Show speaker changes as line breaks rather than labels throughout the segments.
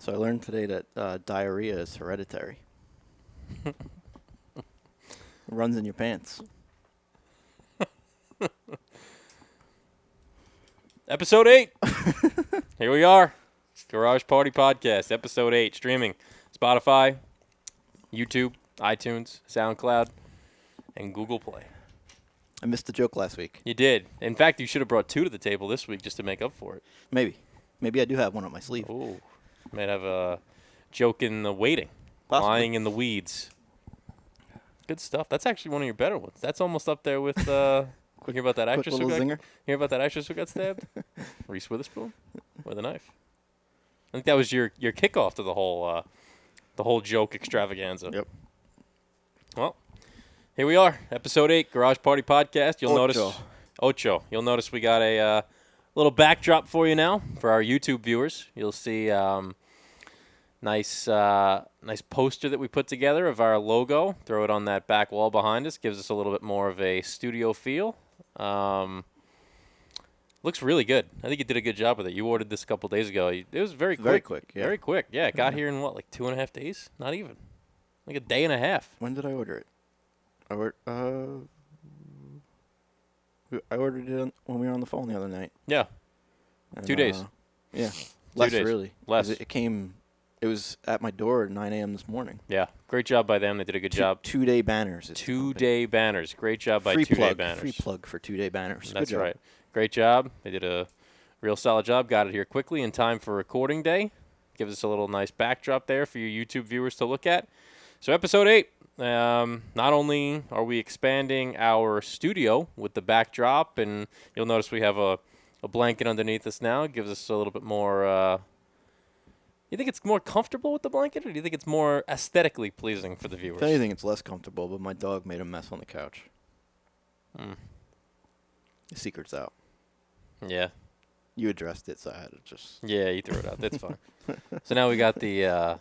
So I learned today that diarrhea is hereditary. It runs in your pants.
Episode 8. Here we are. Garage Party Podcast, Episode 8. Streaming Spotify, YouTube, iTunes, Soundcloud, and Google Play.
I missed the joke last week.
You did. In fact, you should have brought 2 to the table this week just to make up for it.
Maybe I do have one up my sleeve.
Ooh. Might have a joke in the waiting.
Possibly.
Lying in the weeds. Good stuff. That's actually one of your better ones. That's almost up there with... You hear about that actress who got
zinger.
Hear about that actress who got stabbed? Reese Witherspoon with a knife. I think that was your kickoff to the whole joke extravaganza.
Yep.
Well, here we are, Episode 8, Garage Party Podcast. You'll notice
Ocho.
You'll notice we got a little backdrop for you now for our YouTube viewers. You'll see nice poster that we put together of our logo. Throw it on that back wall behind us. Gives us a little bit more of a studio feel. Looks really good. I think you did a good job with it. You ordered this a couple days ago. It was very quick.
Very quick, yeah.
Very quick, yeah. It got here in, like 2.5 days? Not even. Like a day and a half.
When did I order it? I ordered it when we were on the phone the other night.
Yeah.
And,
2 days.
Yeah.
2
Less,
days.
really.
Less.
It was at my door at 9 a.m. this morning.
Yeah. Great job by them. They did a good job.
2-day banners.
2-day banners. Great job by 2-day banners.
Free plug for 2-day banners.
That's
good job.
right. Great job. They did a real solid job. Got it here quickly in time for recording day. Gives us a little nice backdrop there for your YouTube viewers to look at. So Episode 8, not only are we expanding our studio with the backdrop, and you'll notice we have a blanket underneath us now. It gives us a little bit more... You think it's more comfortable with the blanket, or do you think it's more aesthetically pleasing for the viewers?
If anything, it's less comfortable, but my dog made a mess on the couch. The secret's out.
Yeah.
You addressed it, so I had to just...
Yeah, you threw it out. That's fine. So now we got the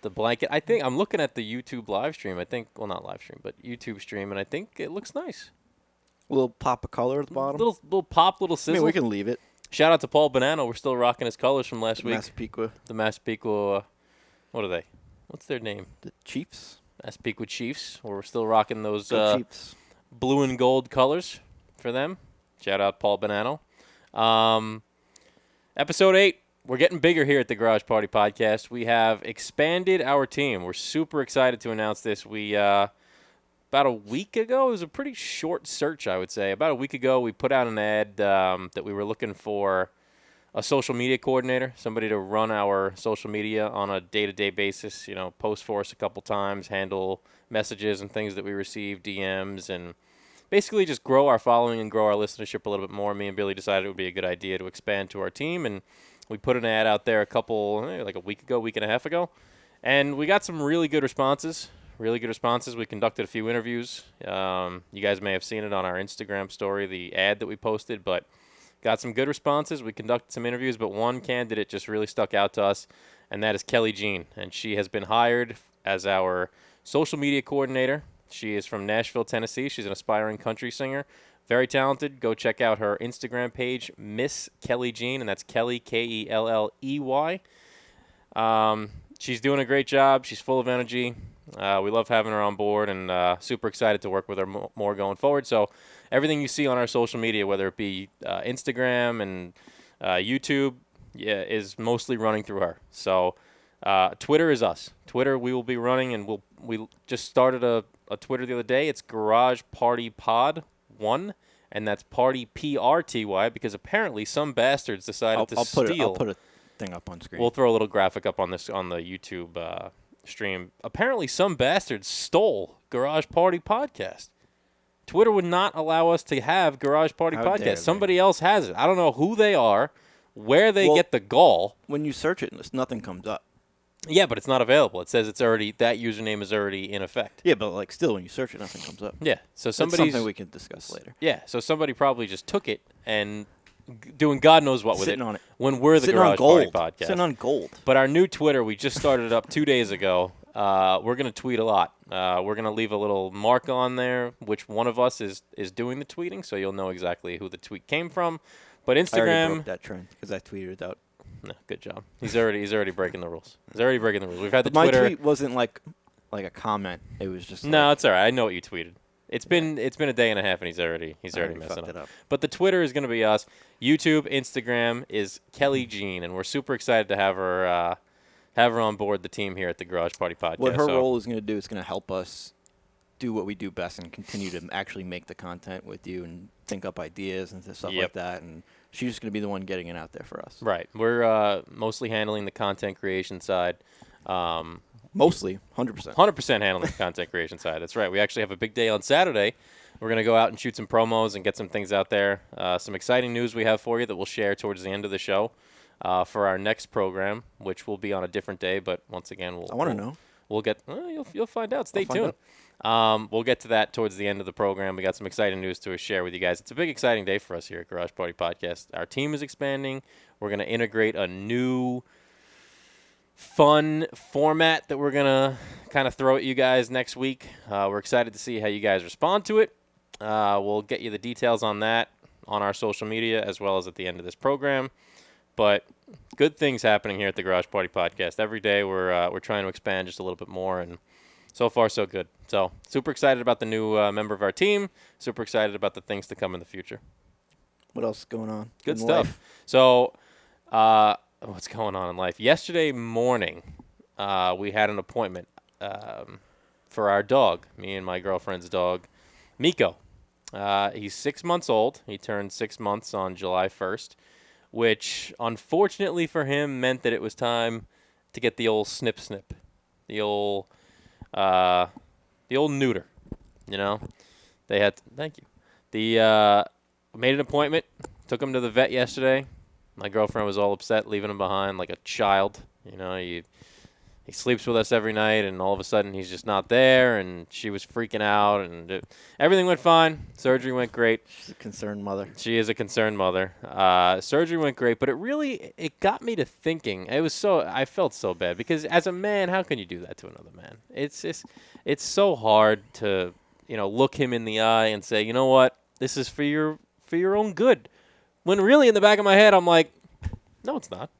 blanket. I think I'm looking at the YouTube live stream. Well, not live stream, but YouTube stream, and I think it looks nice.
A little pop of color at the bottom.
Little pop, little sizzle.
I mean, we can leave it.
Shout out to Paul Bonanno. We're still rocking his colors from last week.
Massapequa.
The Massapequa. What are they? What's their name?
The Chiefs.
Massapequa Chiefs. We're still rocking those
Chiefs.
Blue and gold colors for them. Shout out Paul Bonanno. Episode 8. We're getting bigger here at the Garage Party Podcast. We have expanded our team. We're super excited to announce this. We about a week ago, it was a pretty short search, I would say. About a week ago, we put out an ad that we were looking for a social media coordinator, somebody to run our social media on a day-to-day basis, post for us a couple times, handle messages and things that we receive, DMs, and basically just grow our following and grow our listenership a little bit more. Me and Billy decided it would be a good idea to expand to our team, and we put an ad out there like a week and a half ago, and we got some really good responses. We conducted a few interviews. You guys may have seen it on our Instagram story, the ad that we posted, but got some good responses. We conducted some interviews, but one candidate just really stuck out to us, and that is Kelly Jean, and she has been hired as our social media coordinator. She is from Nashville, Tennessee. She's an aspiring country singer. Very talented. Go check out her Instagram page, Miss Kelly Jean, and that's Kelly, Kelley. She's doing a great job. She's full of energy. We love having her on board, and super excited to work with her more going forward. So everything you see on our social media, whether it be Instagram and YouTube, is mostly running through her. So Twitter is us. Twitter we will be running, and we just started a Twitter the other day. It's Garage Party Pod 1, and that's Party PRTY, because apparently some bastards decided to steal.
I'll put a thing up on screen.
We'll throw a little graphic up on the YouTube stream. Apparently some bastards stole Garage Party Podcast. Twitter would not allow us to have Garage Party Podcast. Somebody else has it. I don't know who they are, where they get the gall.
When you search it, nothing comes up.
Yeah, but it's not available. It says that username is already in effect.
Yeah, but still, when you search it, nothing comes up.
Yeah, so
That's something we can discuss later.
Yeah, so somebody probably just took it and doing God knows what with
Sitting on it.
When we're the
Sitting
Garage
on
Party Podcast.
Sitting on gold.
But our new Twitter, we just started it up 2 days ago. We're going to tweet a lot. We're going to leave a little mark on there, which one of us is doing the tweeting, so you'll know exactly who the tweet came from. But Instagram...
I already broke that trend because I tweeted it out.
No, good job. He's already breaking the rules. He's already breaking the rules. We've had the
But my
Twitter.
tweet wasn't like a comment. It was just
No, it's all right. I know what you tweeted. It's been a day and a half, and he's already messing
fucked it
up.
up.
But the Twitter is going to be us. YouTube, Instagram is Kelly Jean, and we're super excited to have her on board the team here at the Garage Party Podcast.
What her role is going to do is going to help us do what we do best and continue to actually make the content with you and think up ideas and stuff like that. And she's just going to be the one getting it out there for us.
Right. We're mostly handling the content creation side.
Mostly, 100%.
100% handling the content creation side. That's right. We actually have a big day on Saturday. We're going to go out and shoot some promos and get some things out there. Some exciting news we have for you that we'll share towards the end of the show for our next program, which will be on a different day. But once again,
I want to know.
We'll get. You'll find out. Stay tuned. We'll get to that towards the end of the program. We got some exciting news to share with you guys. It's a big, exciting day for us here at Garage Party Podcast. Our team is expanding. We're going to integrate a new fun format that we're going to kind of throw at you guys next week. We're excited to see how you guys respond to it. We'll get you the details on that on our social media as well as at the end of this program. But good things happening here at the Garage Party Podcast. Every day we're trying to expand just a little bit more, and so far so good. So super excited about the new member of our team. Super excited about the things to come in the future.
What else is going on?
Good
in
stuff.
life?
So what's going on in life? Yesterday morning, we had an appointment for our dog, me and my girlfriend's dog, Miko. He's 6 months old. He turned 6 months on July 1st, which unfortunately for him meant that it was time to get the old snip, the old neuter. You know, thank you. Made an appointment. Took him to the vet yesterday. My girlfriend was all upset, leaving him behind like a child. You know, he sleeps with us every night, and all of a sudden he's just not there, and she was freaking out, and everything went fine. Surgery went great.
She's a concerned mother.
She is a concerned mother. Surgery went great, but it got me to thinking. I felt so bad because as a man, how can you do that to another man? It's so hard to, look him in the eye and say, you know what, this is for your own good. When really in the back of my head, I'm like, no, it's not.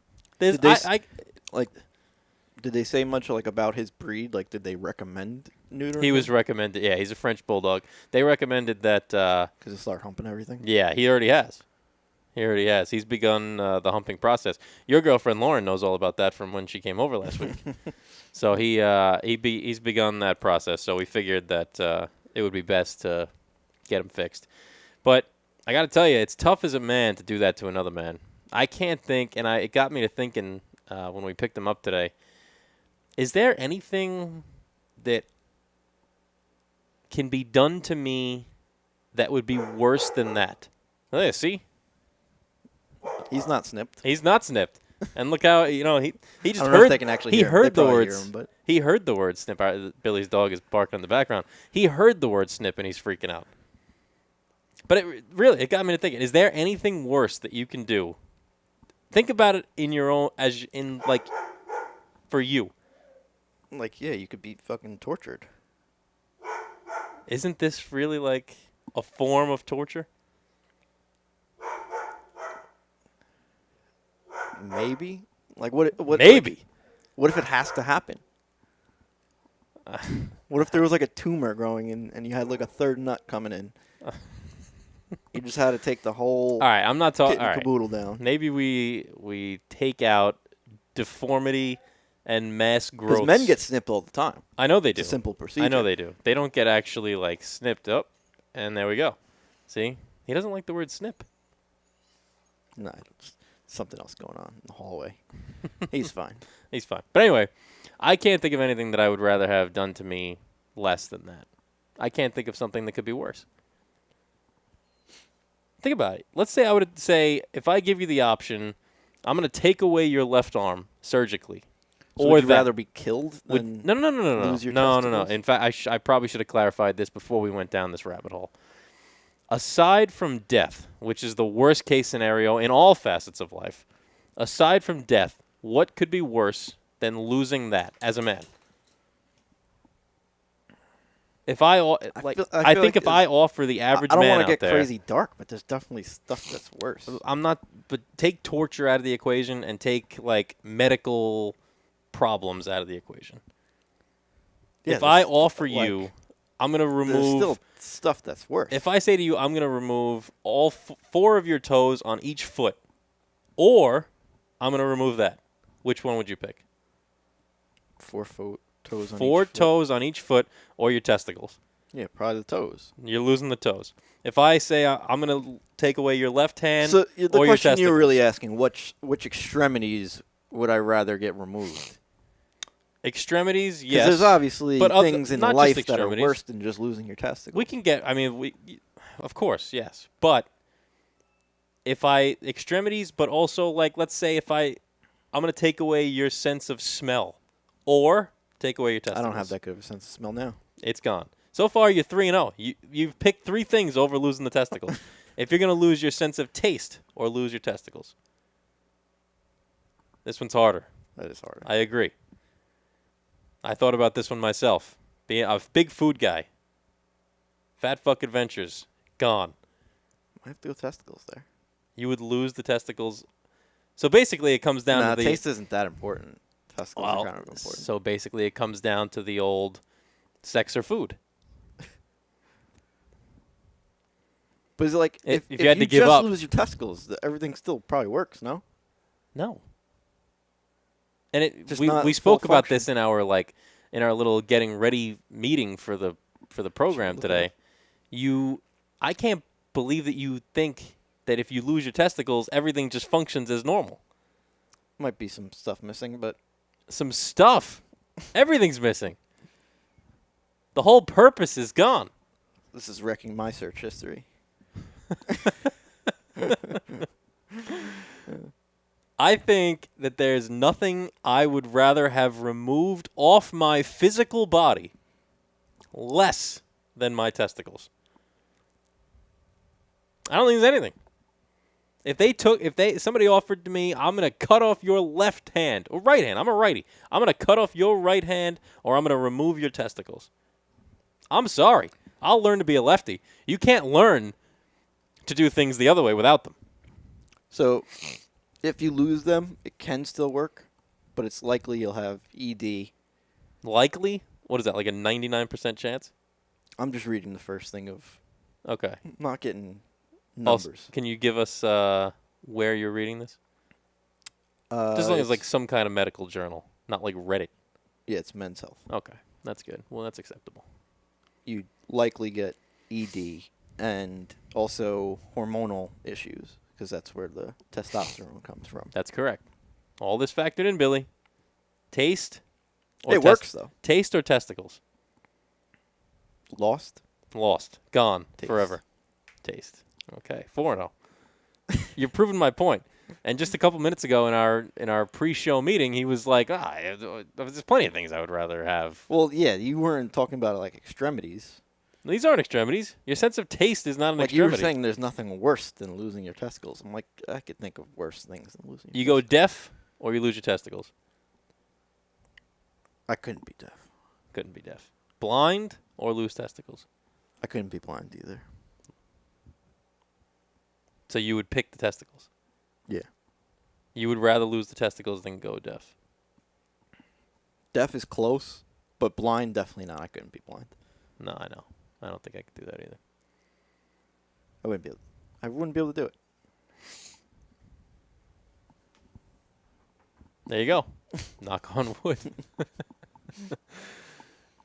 Did they say much about his breed? Like, did they recommend neutering?
He was recommended. Yeah, he's a French bulldog. They recommended that
because he'll start humping everything.
Yeah, he already has. He's begun the humping process. Your girlfriend Lauren knows all about that from when she came over last week. So he's begun that process. So we figured that it would be best to get him fixed. But I got to tell you, it's tough as a man to do that to another man. I can't think, and it got me to thinking when we picked him up today. Is there anything that can be done to me that would be worse than that? Oh, yeah, see?
He's not snipped.
He's not snipped. And look how, he just
I don't
heard.
know if they can actually
he
hear him.
heard
They
the
probably
words.
hear him, but
He heard the word snip. Billy's dog is barking in the background. He heard the word snip, and he's freaking out. But it got me to thinking, is there anything worse that you can do? Think about it in your own, for you.
yeah, you could be fucking tortured.
Isn't this really like a form of torture?
Maybe. What?
Maybe.
What if it has to happen? What if there was a tumor growing in, and you had a third nut coming in? You just had to take the whole.
All right, I'm not talking.
Kit and caboodle down.
Maybe we take out deformity and mass growth.
Because men get snipped all the time.
I know they do.
It's a simple procedure.
I know they do. They don't get actually snipped up, and there we go. See, he doesn't like the word snip.
Nah, it's something else going on in the hallway. He's fine.
He's fine. But anyway, I can't think of anything that I would rather have done to me less than that. I can't think of something that could be worse. Think about it. Let's say I would say, if I give you the option, I'm going to take away your left arm surgically.
So would you rather be killed than
No.
lose your
No.
testicles?
In fact, I probably should have clarified this before we went down this rabbit hole. Aside from death, which is the worst case scenario in all facets of life, aside from death, what could be worse than losing that as a man? If I
I feel
think
like
if I offer the average
I don't
man
want to
out
get
there,
crazy dark, but there's definitely stuff that's worse.
I'm not. But take torture out of the equation and take like medical problems out of the equation.
Yeah,
If I
there's
offer
like,
you, I'm gonna
there's
remove.
still stuff that's worse.
If I say to you, I'm gonna remove all four of your toes on each foot, or I'm gonna remove that, which one would you pick?
4 toes on
Four
each foot.
toes on each foot, or your testicles.
Yeah, probably the toes.
You're losing the toes. If I say I'm going to take away your left hand
So the
or your
question
testicles.
you're really asking, which extremities would I rather get removed?
Extremities,
Because
yes.
there's obviously
but
things in
not
life
just
that are
extremities.
worse than just losing your testicles.
We can get, of course, yes. But if extremities, but also like, let's say if I'm going to take away your sense of smell or take away your testicles.
I don't have that good of a sense of smell now.
It's gone. So far, you're 3-0. You've picked 3 things over losing the testicles. If you're going to lose your sense of taste or lose your testicles, this one's harder.
That is harder.
I agree. I thought about this one myself. Being a big food guy. Fat fuck adventures. Gone.
I have to go testicles there.
You would lose the testicles. So basically, it comes down to the
taste isn't that important. Testicles are kind of important.
So basically, it comes down to the old sex or food.
But is it like
If
if
you had to give
just
up-
lose your testicles, everything still probably works, no?
No. And
Just
we
not
spoke
full
about this in our little getting ready meeting for the program
Sure,
today. I can't believe that you think that if you lose your testicles, everything just functions as normal.
Might be some stuff missing, but
Some stuff. Everything's missing. The whole purpose is gone.
this is wrecking my search history.
I think that there's nothing I would rather have removed off my physical body less than my testicles. I don't think there's anything. If somebody offered to me, I'm going to cut off your left hand or right hand. I'm a righty. I'm going to cut off your right hand or I'm going to remove your testicles. I'm sorry. I'll learn to be a lefty. You can't learn to do things the other way without them.
So, if you lose them, it can still work, but it's likely you'll have ED.
Likely? What is that, like a 99% chance?
I'm just reading the first thing of
Okay.
not getting
Also,
numbers.
can you give us where you're reading this? Just as long as like
It's-
some kind of medical journal, not like Reddit.
Yeah, it's Men's Health.
Okay, that's good. Well, that's acceptable.
You likely get ED and also hormonal issues because that's where the testosterone comes from.
That's correct. All this factored in, Billy. Taste.
It works, though.
Taste or testicles?
Lost?
Lost. Gone.
Taste.
Forever. Taste. Okay. 4-0. You're proving my point. And just a couple minutes ago in our pre-show meeting, he was like, there's plenty of things I would rather have.
Well, yeah, you weren't talking about like extremities.
These aren't extremities. Your sense of taste is not an
Like you were
extremity.
saying there's nothing worse than losing your testicles. I'm like, I could think of worse things than losing
You
your
go deaf or you lose your testicles.
I couldn't be deaf.
Couldn't be deaf. Blind or lose testicles.
I couldn't be blind either.
So you would pick the testicles.
Yeah.
You would rather lose the testicles than go deaf.
Deaf is close, but blind definitely not. I couldn't be blind.
No, I know. I don't think I could do that either.
I wouldn't be able to do it.
There you go. Knock on wood.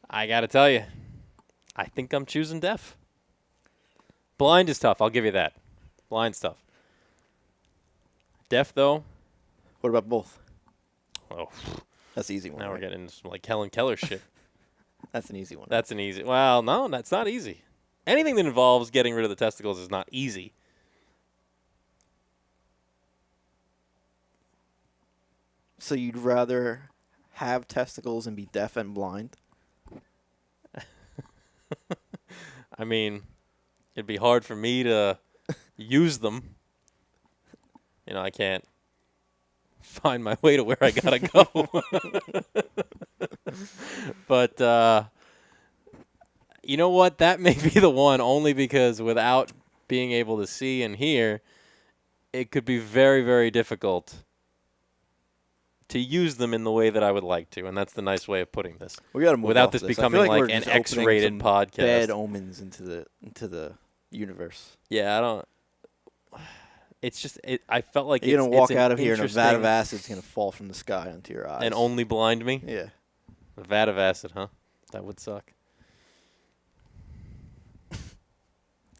I got to tell you, I think I'm choosing deaf. Blind is tough. I'll give you that. Blind's tough. Deaf, though,
What about both?
oh,
That's the easy one.
now we're
right?
getting into some like Helen Keller shit.
That's an easy one.
That's an easy. Well, no, that's not easy. Anything that involves getting rid of the testicles is not easy.
So you'd rather have testicles and be deaf and blind?
I mean, it'd be hard for me to use them. You know, I can't find my way to where I gotta go. But You know what? That may be the one, only because without being able to see and hear, it could be very, very difficult to use them in the way that I would like to, and that's the nice way of putting this.
We got to move
without
off
this
this.
becoming
I feel
like
we're
an
just opening
X-rated
some
podcast.
Bad omens into the universe.
Yeah, I don't. It's just I felt like
you're
it's,
gonna walk
it's
out of here and a vat of
interesting-
acid's gonna fall from the sky onto your eyes.
and only blind me.
Yeah.
A vat of acid, huh? That would suck.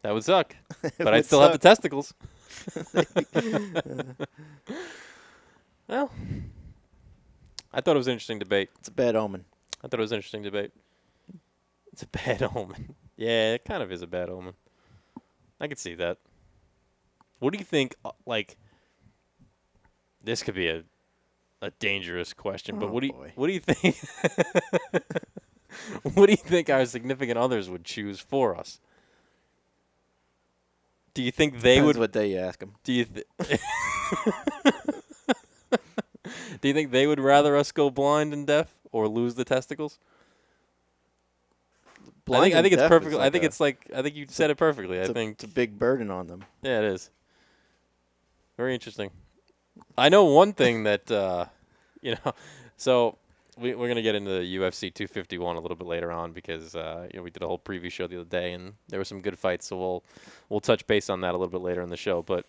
That would suck. But I'd still have the testicles. Well, I thought it was an interesting debate.
It's a bad omen.
I thought it was an interesting debate. It's a bad omen. Yeah, it kind of is a bad omen. I could see that. What do you think, this could be a dangerous question, but
Oh,
what do
boy.
you think what do you think our significant others would choose for us? Do you think they
Depends
would
what day you ask them.
Do you Do you think they would rather us go blind and deaf or lose the testicles? I think it's perfect. I think you said it perfectly. I think
it's a big burden on them.
Yeah, it is. Very interesting. I know one thing that so we're going to get into the UFC 251 a little bit later on because we did a whole preview show the other day and there were some good fights, so we'll touch base on that a little bit later in the show. But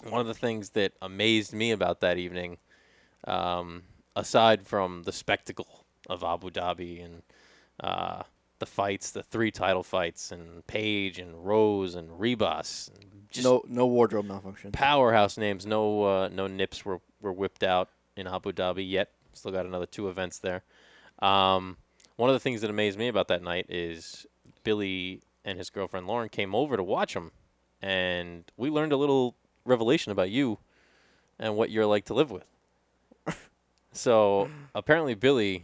one of the things that amazed me about that evening, aside from the spectacle of Abu Dhabi and the fights, the 3 title fights, and Paige and Rose and Ribas, and just
no wardrobe malfunction.
powerhouse names. No nips were whipped out in Abu Dhabi yet. Still got another 2 events there. One of the things that amazed me about that night is Billy and his girlfriend Lauren came over to watch him, and we learned a little revelation about you and what you're like to live with. So apparently Billy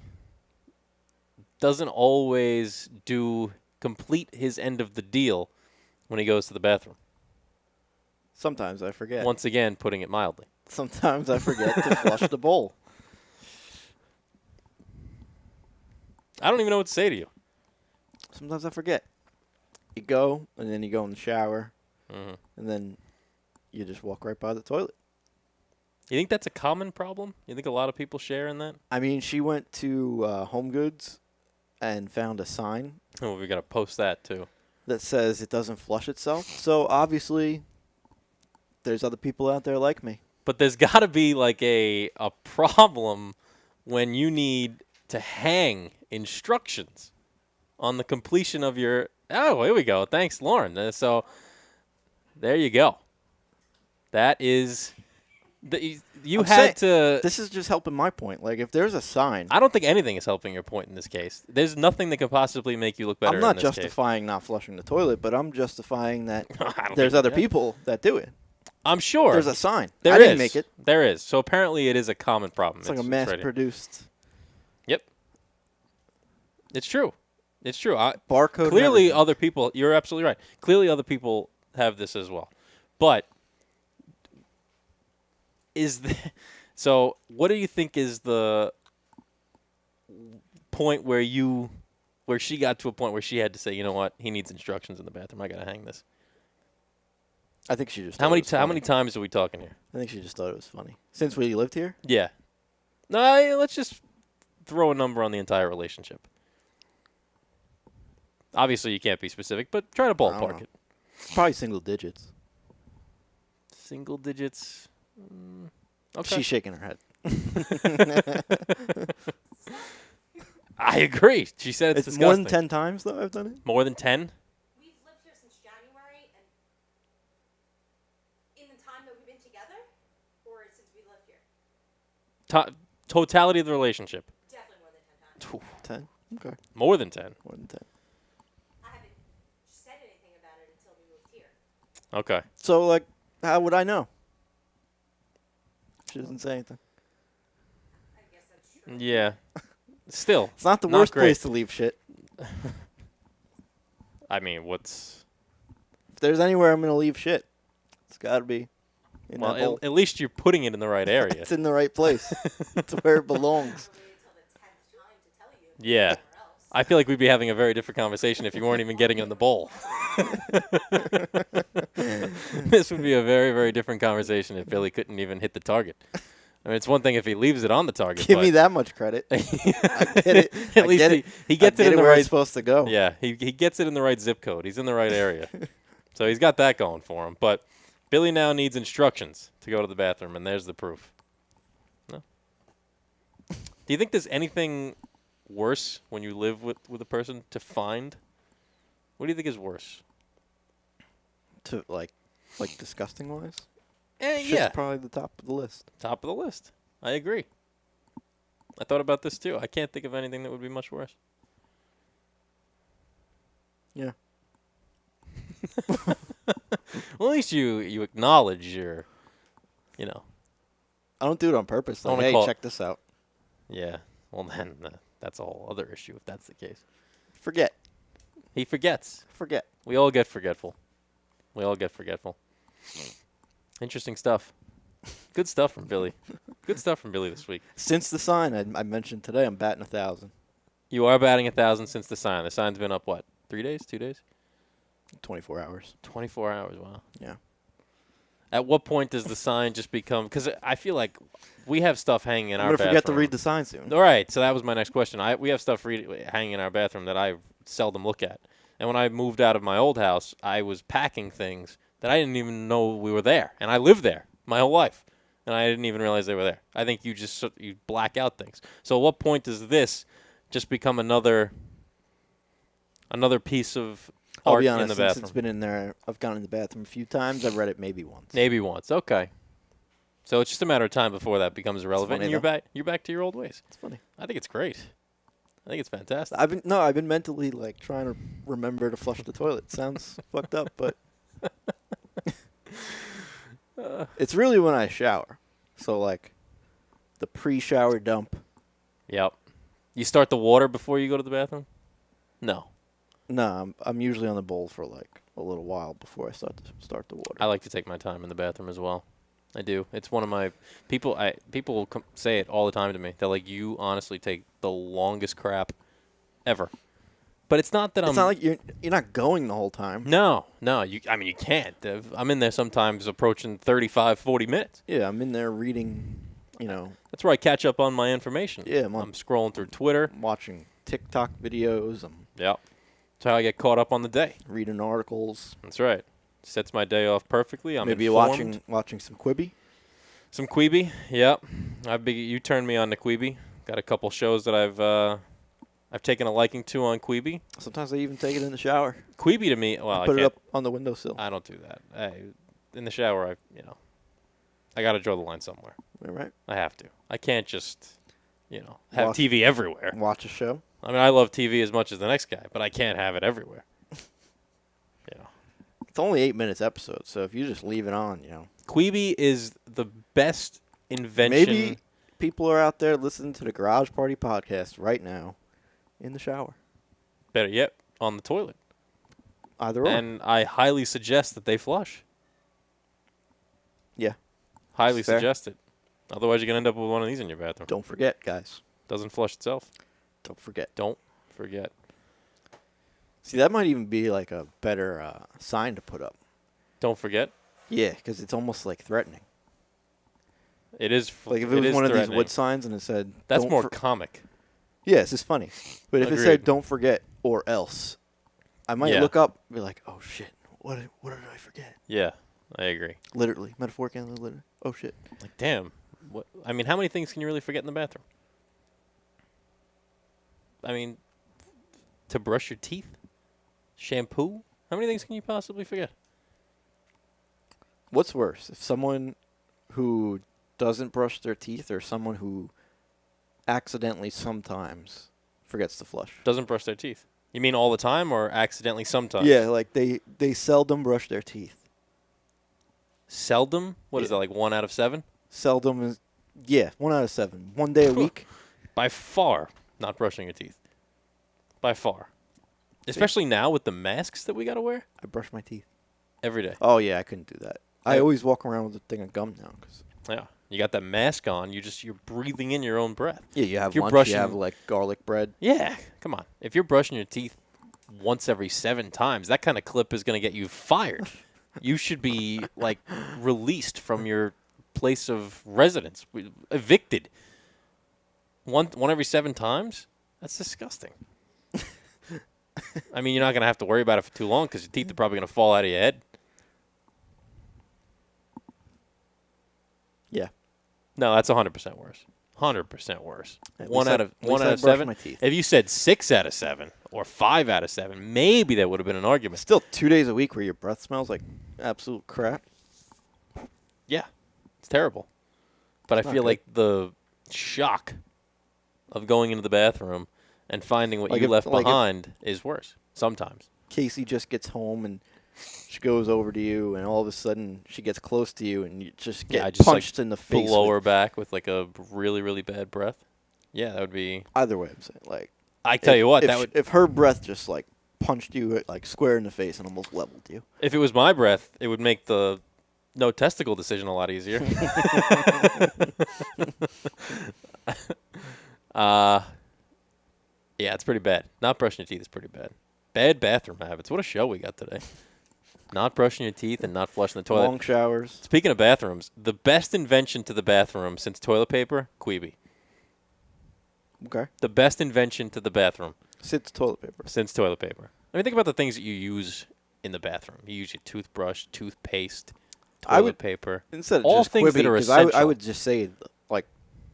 doesn't always complete his end of the deal when he goes to the bathroom.
Sometimes I forget.
Once again, putting it mildly.
Sometimes I forget to flush the bowl.
I don't even know what to say to you.
Sometimes I forget. You go, and then you go in the shower,
Mm-hmm.
and then you just walk right by the toilet.
You think that's a common problem? You think a lot of people share in that?
I mean, she went to Home Goods and found a sign
Oh, we got to post that too.
that says it doesn't flush itself. So obviously, there's other people out there like me.
But there's got to be like a problem when you need to hang instructions on the completion of your. Oh, here we go. Thanks, Lauren. So there you go. That is. You had to.
This is just helping my point. Like, if there's a sign,
I don't think anything is helping your point in this case. There's nothing that could possibly make you look better.
I'm not
in this
justifying not flushing the toilet, but I'm justifying that
I don't
there's
think-
other
yeah.
people that do it.
I'm sure.
There's a sign.
There
I didn't
is.
make it.
There is. So apparently it is a common problem.
It's like a
right here.
mass-produced
Yep. It's true. It's true.
barcode. and
Clearly,
everything.
other people. You're absolutely right. Clearly, other people have this as well. But so? What do you think is the point where she got to a point where she had to say, you know what, he needs instructions in the bathroom. I gotta hang this.
I think she just.
How
thought it was
many
funny.
times are we talking here?
I think she just thought it was funny. Since we lived here,
Yeah. No, let's just throw a number on the entire relationship. Obviously, you can't be specific, but try to
don't
ballpark
know.
it.
probably single digits.
Single digits. Okay.
She's shaking her head.
I agree. She said it's
It's
disgusting.
more than 10 times though I've done it.
More than 10?
We've lived here since January, and in the time that we've been together, or since we lived here,
Totality of the relationship.
definitely more than 10 times.
10. Okay.
More than 10.
More than 10.
I haven't said anything about it until we moved here.
Okay.
So like, how would I know? She doesn't say anything.
I guess that's true.
Yeah. Still.
It's not the
Not
worst
great.
place to leave shit.
I mean, what's...
If there's anywhere I'm gonna leave shit, it's got to be in
Well,
that bowl.
at least you're putting it in the right area.
It's in the right place. It's where it belongs.
I waited till the 10th time to tell you.
Yeah.
Somewhere else.
I feel like we'd be having a very different conversation if you weren't even getting in the bowl. This would be a very, very different conversation if Billy couldn't even hit the target. I mean, it's one thing if he leaves it on the target.
Give me that much credit. I get it.
At least he gets it in the
where
right.
it's supposed to go.
Yeah, he gets it in the right zip code. He's in the right area. So he's got that going for him. But Billy now needs instructions to go to the bathroom, and there's the proof. No? Do you think there's anything worse when you live with a person to find? What do you think is worse?
To like disgusting wise?
Yeah.
Probably the top of the list.
Top of the list. I agree. I thought about this too. I can't think of anything that would be much worse.
Yeah.
Well, at least you acknowledge your,
I don't do it on purpose.
I
Like,
wanna
hey,
call-
check this out.
Yeah. Well, then that's a whole other issue if that's the case.
Forget.
He forgets.
Forget.
We all get forgetful. Interesting stuff. Good stuff from Billy. Good stuff from Billy this week.
Since the sign I mentioned today, I'm batting 1,000.
You are batting 1,000 since the sign. The sign's been up, what, 3 days, 2 days?
24 hours.
24 hours, wow.
Yeah.
At what point does the sign just become – because I feel like we have stuff hanging in
I'm
our
going to
bathroom.
forget to read the sign soon.
All right, so that was my next question. We have stuff hanging in our bathroom that I seldom look at. And when I moved out of my old house, I was packing things that I didn't even know we were there. And I lived there my whole life. And I didn't even realize they were there. I think you black out things. So at what point does this just become another piece of
I'll
art
be honest,
in the
since
bathroom?
it's been in there, I've gone in the bathroom a few times. I've read it maybe once.
Maybe once. Okay. So it's just a matter of time before that becomes irrelevant,
funny,
and you're back to your old ways.
It's funny.
I think it's great. I think it's fantastic.
I've been mentally like trying to remember to flush the toilet. Sounds fucked up, but it's really when I shower. So like the pre-shower dump.
Yep. You start the water before you go to the bathroom? No.
No, I'm usually on the bowl for like a little while before I start the water.
I like to take my time in the bathroom as well. I do. It's one of my people. People will say it all the time to me. They're like, "You honestly take the longest crap ever." But it's not that
It's not like you're not going the whole time.
No. You can't. I'm in there sometimes approaching 35, 40 minutes.
Yeah, I'm in there reading,
That's where I catch up on my information.
Yeah,
I'm scrolling through Twitter.
watching TikTok videos. I'm
Yep. That's how I get caught up on the day.
reading articles.
That's right. Sets my day off perfectly. I'm
Maybe
informed.
watching some Quibi.
Some Quibi. Yep. You turned me on to Quibi. Got a couple shows that I've taken a liking to on Quibi.
Sometimes I even take it in the shower.
Quibi to me, well,
Put
I
it
can't.
up on the windowsill.
I don't do that. In the shower, I got to draw the line somewhere.
All right.
I have to. I can't just, have
Watch-
TV everywhere.
Watch a show.
I mean, I love TV as much as the next guy, but I can't have it everywhere.
It's only 8 minutes episode, so if you just leave it on,
Quibi is the best invention.
Maybe people are out there listening to the Garage Party podcast right now in the shower.
Better yet, on the toilet.
Either or.
And I highly suggest that they flush.
Yeah.
Highly
Fair.
suggest it. Otherwise, you're going to end up with one of these in your bathroom.
Don't forget, guys.
Doesn't flush itself.
Don't forget.
Don't forget.
See, that might even be like a better sign to put up.
Don't forget.
Yeah, because it's almost like threatening.
It is.
Like if it was
is
one of these
threatening.
wood signs and it said,
That's
"Don't
more
for-"
comic.
Yes, it's funny. But if it
Agreed.
said, "Don't forget" or else, I might
Yeah.
look up and be like, "Oh shit, what did I forget?"
Yeah, I agree.
Literally, metaphorically, literally. Oh shit.
Like, damn. What? I mean, how many things can you really forget in the bathroom? I mean, to brush your teeth, shampoo. How many things can you possibly forget?
What's worse, if someone who doesn't brush their teeth or someone who accidentally sometimes forgets to flush?
Doesn't brush their teeth. You mean all the time or accidentally sometimes?
Yeah, like they seldom brush their teeth.
Seldom? What is that, like 1 out of 7?
Seldom is, 1 out of 7. 1 day a week.
By far, not brushing your teeth. By far. Especially now with the masks that we got to wear
I brush my teeth.
every day.
Oh yeah, I couldn't do that. I always walk around with a thing of gum now. 'Cause
Yeah. You got that mask on. You're breathing in your own breath.
Yeah, you have
If you're
lunch,
brushing-
you have, like, garlic bread.
Yeah, come on. If you're brushing your teeth once every 7 times, that kind of clip is going to get you fired. You should be, like, released from your place of residence, evicted. One every 7 times? That's disgusting. I mean, you're not going to have to worry about it for too long because your teeth are probably going to fall out of your head.
Yeah.
No, that's 100% worse. 100% worse.
At
One
least
out
I-
of
at least I brush
7.
my teeth.
If you said 6 out of 7 or 5 out of 7, maybe that would have been an argument.
Still 2 days a week where your breath smells like absolute crap.
Yeah, it's terrible. But
It's
I
not
feel
good.
like the shock of going into the bathroom and finding what
Like
you
if-
left
like if-
behind is worse sometimes.
Casey just gets home and she goes over to you, and all of a sudden she gets close to you, and you just get
Yeah, I just, like,
punched in the face.
Blow
with-
her back with like a really, really bad breath. Yeah, that would be.
Either way, I'm saying, like,
I tell you what,
if,
that would.
if her breath just like punched you like square in the face and almost leveled you.
If it was my breath, it would make the no testicle decision a lot easier. Yeah, it's pretty bad. Not brushing your teeth is pretty bad. Bad bathroom habits. What a show we got today. Not brushing your teeth and not flushing the toilet.
Long showers.
Speaking of bathrooms, the best invention to the bathroom since toilet paper, Queeby.
Okay.
The best invention to the bathroom
Sits toilet paper.
since toilet paper. I mean, think about the things that you use in the bathroom. You use your toothbrush, toothpaste,
I
toilet
would-
paper.
Instead of
All
just
things
Quibi,
that are
'cause I
essential.
would just say like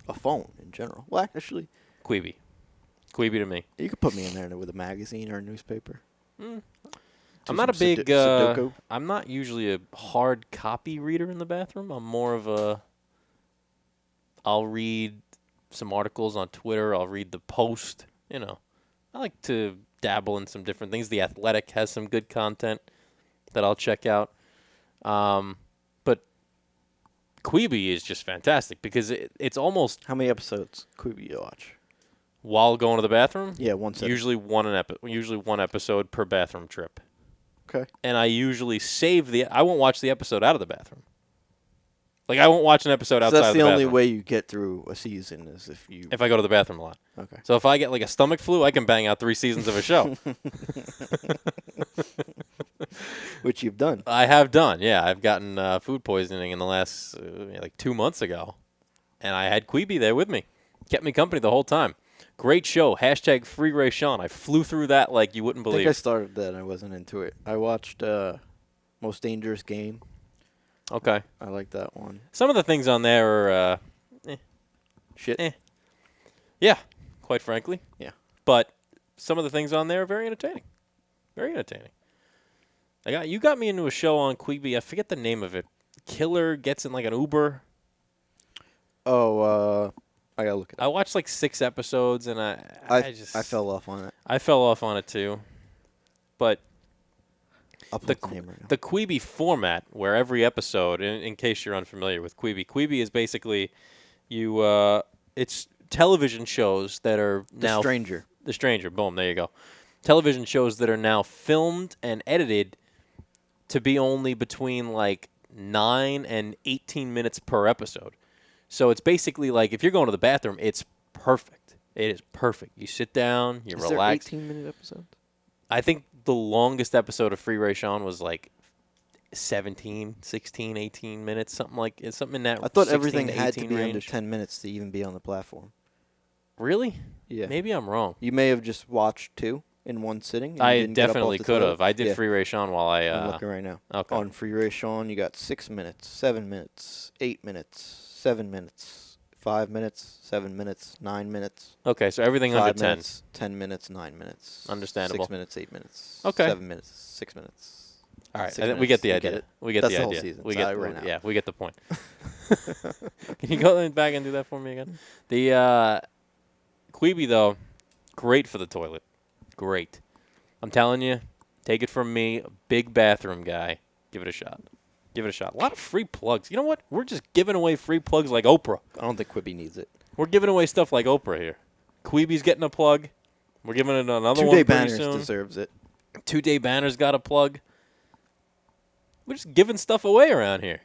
a phone in general. Well, actually,
Queeby. Queeby to me.
you could put me in there with a magazine or a newspaper.
I'm
Do
not a
some
big.
Sudoku.
I'm not usually a hard copy reader in the bathroom. I'm more of a. I'll read some articles on Twitter. I'll read the Post. You know, I like to dabble in some different things. The Athletic has some good content that I'll check out. But Queeby is just fantastic because it's almost
How many episodes could you watch?
while going to the bathroom.
Yeah, once.
Usually one episode per bathroom trip.
Okay.
And I usually save I won't watch the episode out of the bathroom. Like, I won't watch an episode
So
outside
that's
of
the
the
only
bathroom
way you get through a season is if you.
if I go to the bathroom a lot.
Okay.
So if I get, like, a stomach flu, I can bang out 3 seasons of a show.
Which you've done.
I have done, yeah. I've gotten food poisoning in the last, 2 months ago. And I had Queeby there with me. Kept me company the whole time. Great show. # Free Ray Sean. I flew through that like you wouldn't
I think I
believe.
started that. I wasn't into it. I watched Most Dangerous Game.
Okay.
I like that one.
Some of the things on there are,
Shit.
yeah, quite frankly.
Yeah.
But some of the things on there are very entertaining. Very entertaining. You got me into a show on Queeby. I forget the name of it. Killer gets in like an Uber.
Oh, I gotta look it up.
I watched like 6 episodes and
I
I
fell off on it.
I fell off on it too. But
I'll put the name right now.
the Queeby format, where every episode, in case you're unfamiliar with Queeby is basically it's television shows that are
The
now
Stranger.
The Stranger. Boom, there you go. Television shows that are now filmed and edited to be only between like 9 and 18 minutes per episode. So it's basically like if you're going to the bathroom, it's perfect. It is perfect. You sit down, you
Is
relax.
there 18-minute episodes?
I think the longest episode of Free Ray Sean was like 17, 16, 18 minutes, something in that.
I thought
16
everything
to
had to
18
be under
range.
10 minutes to even be on the platform.
Really?
Yeah.
Maybe I'm wrong.
You may have just watched 2 in one sitting. and you
I
didn't get up off
definitely
the
could
toilet.
have. I did
Yeah.
Free Ray Sean while
I'm
I.
looking right now.
Okay.
On Free Ray Sean, you got 6 minutes, 7 minutes, 8 minutes, 7 minutes, 5 minutes, 7 minutes, 9 minutes.
Okay, so everything
5
under 10.
minutes, 10 minutes, 9 minutes.
Understandable.
6 minutes, 8 minutes.
Okay.
7 minutes, 6 minutes.
All right,
6
I think we
minutes.
get the
You
idea.
get it.
We get
That's
the
the whole
idea.
season,
We
so
get
I ran out.
Yeah, we get the point. Can you go back and do that for me again? The Queeby though, great for the toilet. Great. I'm telling you, take it from me, a big bathroom guy. Give it a shot. Give it a shot. A lot of free plugs. You know what? We're just giving away free plugs like Oprah.
I don't think Quibi needs it.
We're giving away stuff like Oprah here. Queeby's getting a plug. We're giving it another one
2 Day
pretty
Banners
soon.
deserves it.
2 Day Banner's got a plug. We're just giving stuff away around here.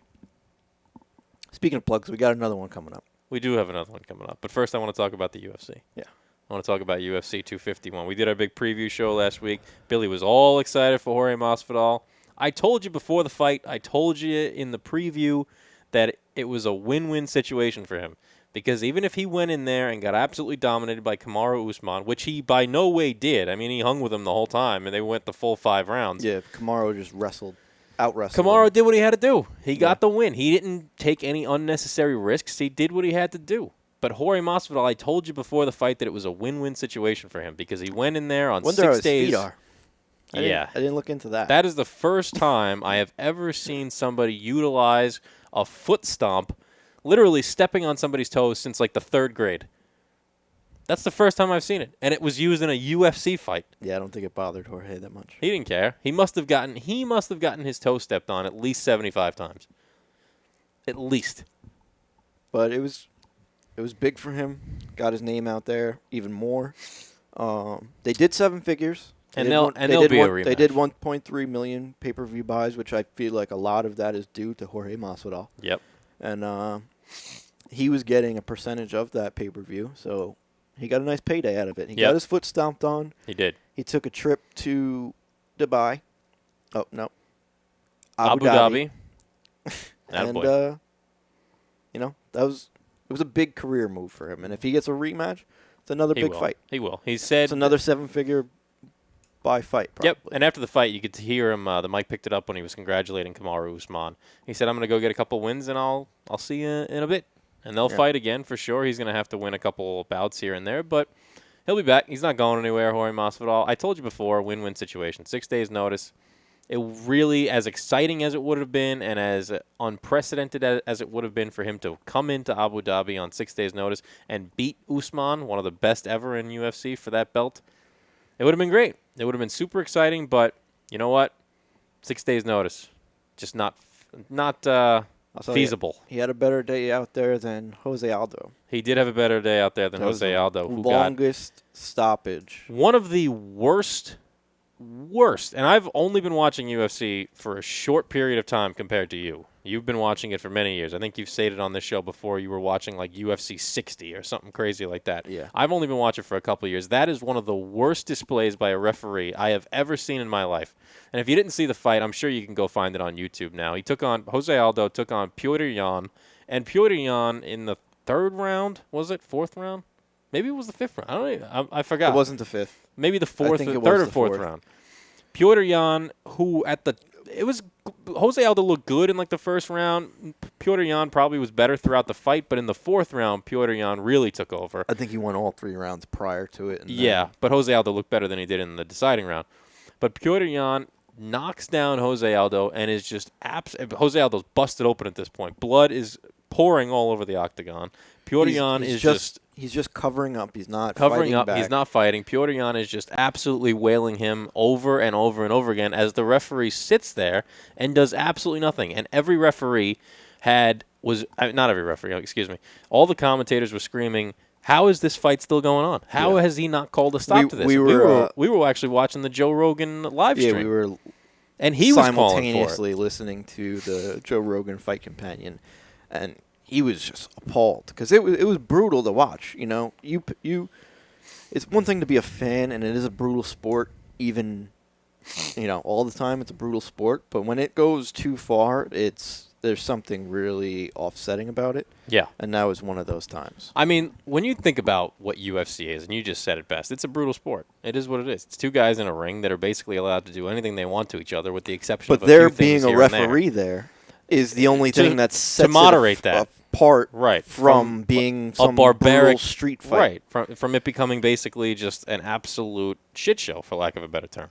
Speaking of plugs, we got another one coming up.
We do have another one coming up. But first, I want to talk about the UFC.
Yeah.
I want to talk about UFC 251. We did our big preview show last week. Billy was all excited for Jorge Masvidal. I told you before the fight, I told you in the preview that it was a win-win situation for him. Because even if he went in there and got absolutely dominated by Kamaru Usman, which he by no way did, I mean, he hung with him the whole time, and they went the full 5 rounds.
Yeah, Kamaru just out-wrestled
Kamaru
him.
did what he had to do. He got the win. He didn't take any unnecessary risks. He did what he had to do. But Jorge Masvidal, I told you before the fight that it was a win-win situation for him because he went in there on 6 days.
Wonder how his feet are. I
Yeah.
didn't look into that.
That is the first time I have ever seen somebody utilize a foot stomp, literally stepping on somebody's toes since like the 3rd grade. That's the first time I've seen it, and it was used in a UFC fight.
Yeah, I don't think it bothered Jorge that much.
He didn't care. He must have gotten his toe stepped on at least 75 times. At least.
But it was big for him. Got his name out there even more. They did 7 figures.
And they'll be a rematch.
They did 1.3 million pay-per-view buys, which I feel like a lot of that is due to Jorge Masvidal.
Yep.
And he was getting a percentage of that pay-per-view, so he got a nice payday out of it. He got his foot stomped on.
He did.
He took a trip to Dubai. Oh, no.
Abu Dhabi.
And, it was a big career move for him. And if he gets a rematch, it's another big fight.
He will. He said
it's another 7-figure buy fight, probably.
Yep, and after the fight, you could hear him. The mic picked it up when he was congratulating Kamaru Usman. He said, "I'm going to go get a couple wins, and I'll see you in a bit." And they'll fight again for sure. He's going to have to win a couple bouts here and there, but he'll be back. He's not going anywhere, Jorge Masvidal. I told you before, win-win situation. 6 days notice. It really, as exciting as it would have been and as unprecedented as it would have been for him to come into Abu Dhabi on 6 days notice and beat Usman, one of the best ever in UFC, for that belt, it would have been great. It would have been super exciting, but you know what? 6 days notice. Just not feasible.
He had a better day out there than Jose Aldo.
He did have a better day out there than Jose Aldo, who
longest stoppage.
One of the worst, and I've only been watching UFC for a short period of time compared to you. You've been watching it for many years. I think you've stated on this show before you were watching like UFC 60 or something crazy like that.
Yeah.
I've only been watching for a couple of years. That is one of the worst displays by a referee I have ever seen in my life. And if you didn't see the fight, I'm sure you can go find it on YouTube now. Jose Aldo took on Petr Yan, and Petr Yan in the 3rd round, was it? 4th round? Maybe it was the 5th round. I forgot.
It wasn't the 5th.
Maybe the 4th,
I think it
3rd
was
or
the
4th round. Petr Yan, who Jose Aldo looked good in like the 1st round. Petr Yan probably was better throughout the fight, but in the 4th round, Petr Yan really took over.
I think he won all 3 rounds prior to it.
Yeah, but Jose Aldo looked better than he did in the deciding round. But Petr Yan knocks down Jose Aldo and is just Jose Aldo's busted open at this point. Blood is pouring all over the octagon. Petr Yan is just
he's just covering up. He's not
covering up.
Back.
He's not fighting. Petr Yan is just absolutely wailing him over and over and over again as the referee sits there and does absolutely nothing. And every referee not every referee, excuse me. All the commentators were screaming, "How is this fight still going on? How has he not called a stop to this?" We were actually watching the Joe Rogan live stream.
Yeah, we were,
and he was
simultaneously listening to the Joe Rogan Fight Companion, and he was just appalled because it was brutal to watch. You know, it's one thing to be a fan, and it is a brutal sport. Even, all the time it's a brutal sport. But when it goes too far, there's something really offsetting about it.
Yeah.
And that was one of those times.
I mean, when you think about what UFC is, and you just said it best, it's a brutal sport. It is what it is. It's 2 guys in a ring that are basically allowed to do anything they want to each other with the exception of a few things here and there.
But there being a referee there is the only thing that sets
to moderate that
apart
from
being
a barbaric
brutal street fight.
Right, from it becoming basically just an absolute shit show, for lack of a better term.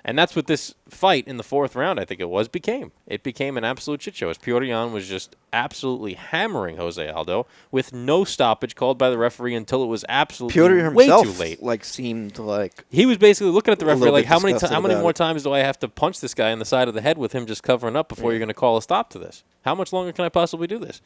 And that's what this fight in the 4th round, I think it was, became. It became an absolute shit show as Petr Yan was just absolutely hammering Jose Aldo with no stoppage called by the referee until it was absolutely way too late.
Seemed like
he was basically looking at the referee like, how many more
it.
times do I have to punch this guy in the side of the head with him just covering up before you're going to call a stop to this? How much longer can I possibly do this?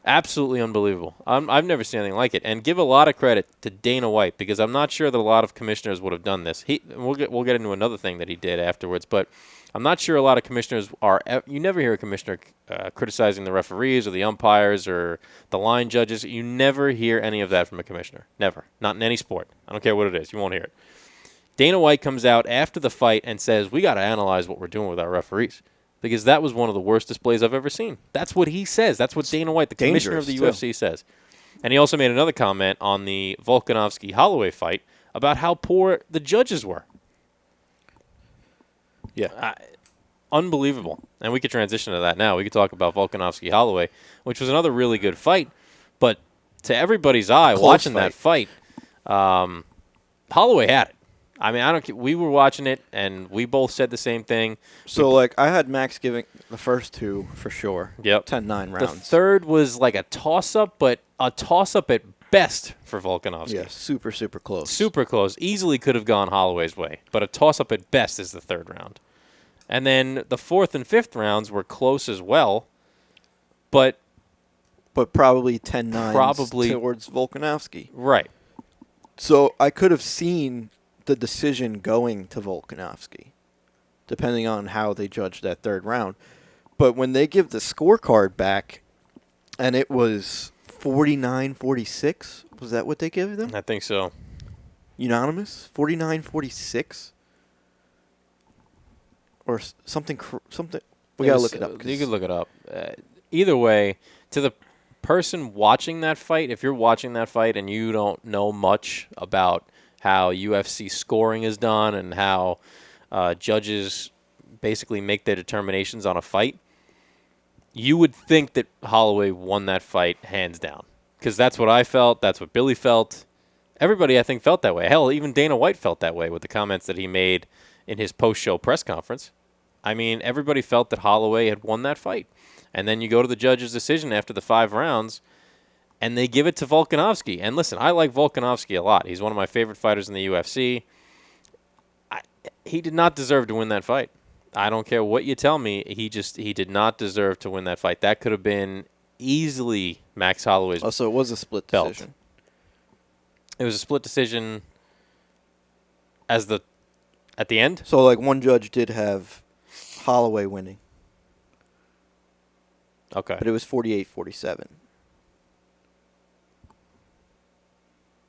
Absolutely unbelievable. I've never seen anything like it. And give a lot of credit to Dana White, because I'm not sure that a lot of commissioners would have done this. We'll get into another thing that he did afterwards, but I'm not sure a lot of commissioners are. You never hear a commissioner criticizing the referees or the umpires or the line judges. You never hear any of that from a commissioner. Never. Not in any sport. I don't care what it is. You won't hear it. Dana White comes out after the fight and says, we got to analyze what we're doing with our referees, because that was one of the worst displays I've ever seen. That's what he says. That's what Dana White, the commissioner of the UFC, says. And he also made another comment on the Volkanovski-Holloway fight about how poor the judges were.
Yeah.
Unbelievable. And we could transition to that now. We could talk about Volkanovski-Holloway, which was another really good fight. But to everybody's eye,
Close
watching
fight.
that fight, Holloway had it. I mean, we were watching it, and we both said the same thing.
So, like, I had Max giving the first two for sure.
Yep.
10-9 rounds.
The third was like a toss-up, but a toss-up at best for Volkanovski.
Yeah, super, super close.
Super close. Easily could have gone Holloway's way, but a toss-up at best is the third round. And then the fourth and fifth rounds were close as well, but
probably 10-9
Probably-
towards Volkanovski.
right.
So I could have seen the decision going to Volkanovski, depending on how they judged that third round. But when they give the scorecard back, and it was 49-46, was that what they gave them?
I think so.
Unanimous? 49-46? Or something. We got to look it up.
You could look it up. Either way, to the person watching that fight, if you're watching that fight and you don't know much about how UFC scoring is done and how judges basically make their determinations on a fight, you would think that Holloway won that fight hands down. Because that's what I felt. That's what Billy felt. Everybody, I think, felt that way. Hell, even Dana White felt that way with the comments that he made in his post-show press conference. I mean, everybody felt that Holloway had won that fight. And then you go to the judge's decision after the 5 rounds, and they give it to Volkanovski. And listen, I like Volkanovski a lot. He's one of my favorite fighters in the UFC. He did not deserve to win that fight. I don't care what you tell me. He did not deserve to win that fight. That could have been easily Max Holloway's
Oh, so it was a split
belt.
decision.
It was a split decision at the end.
So, like, one judge did have Holloway winning,
Okay.
but it was 48-47.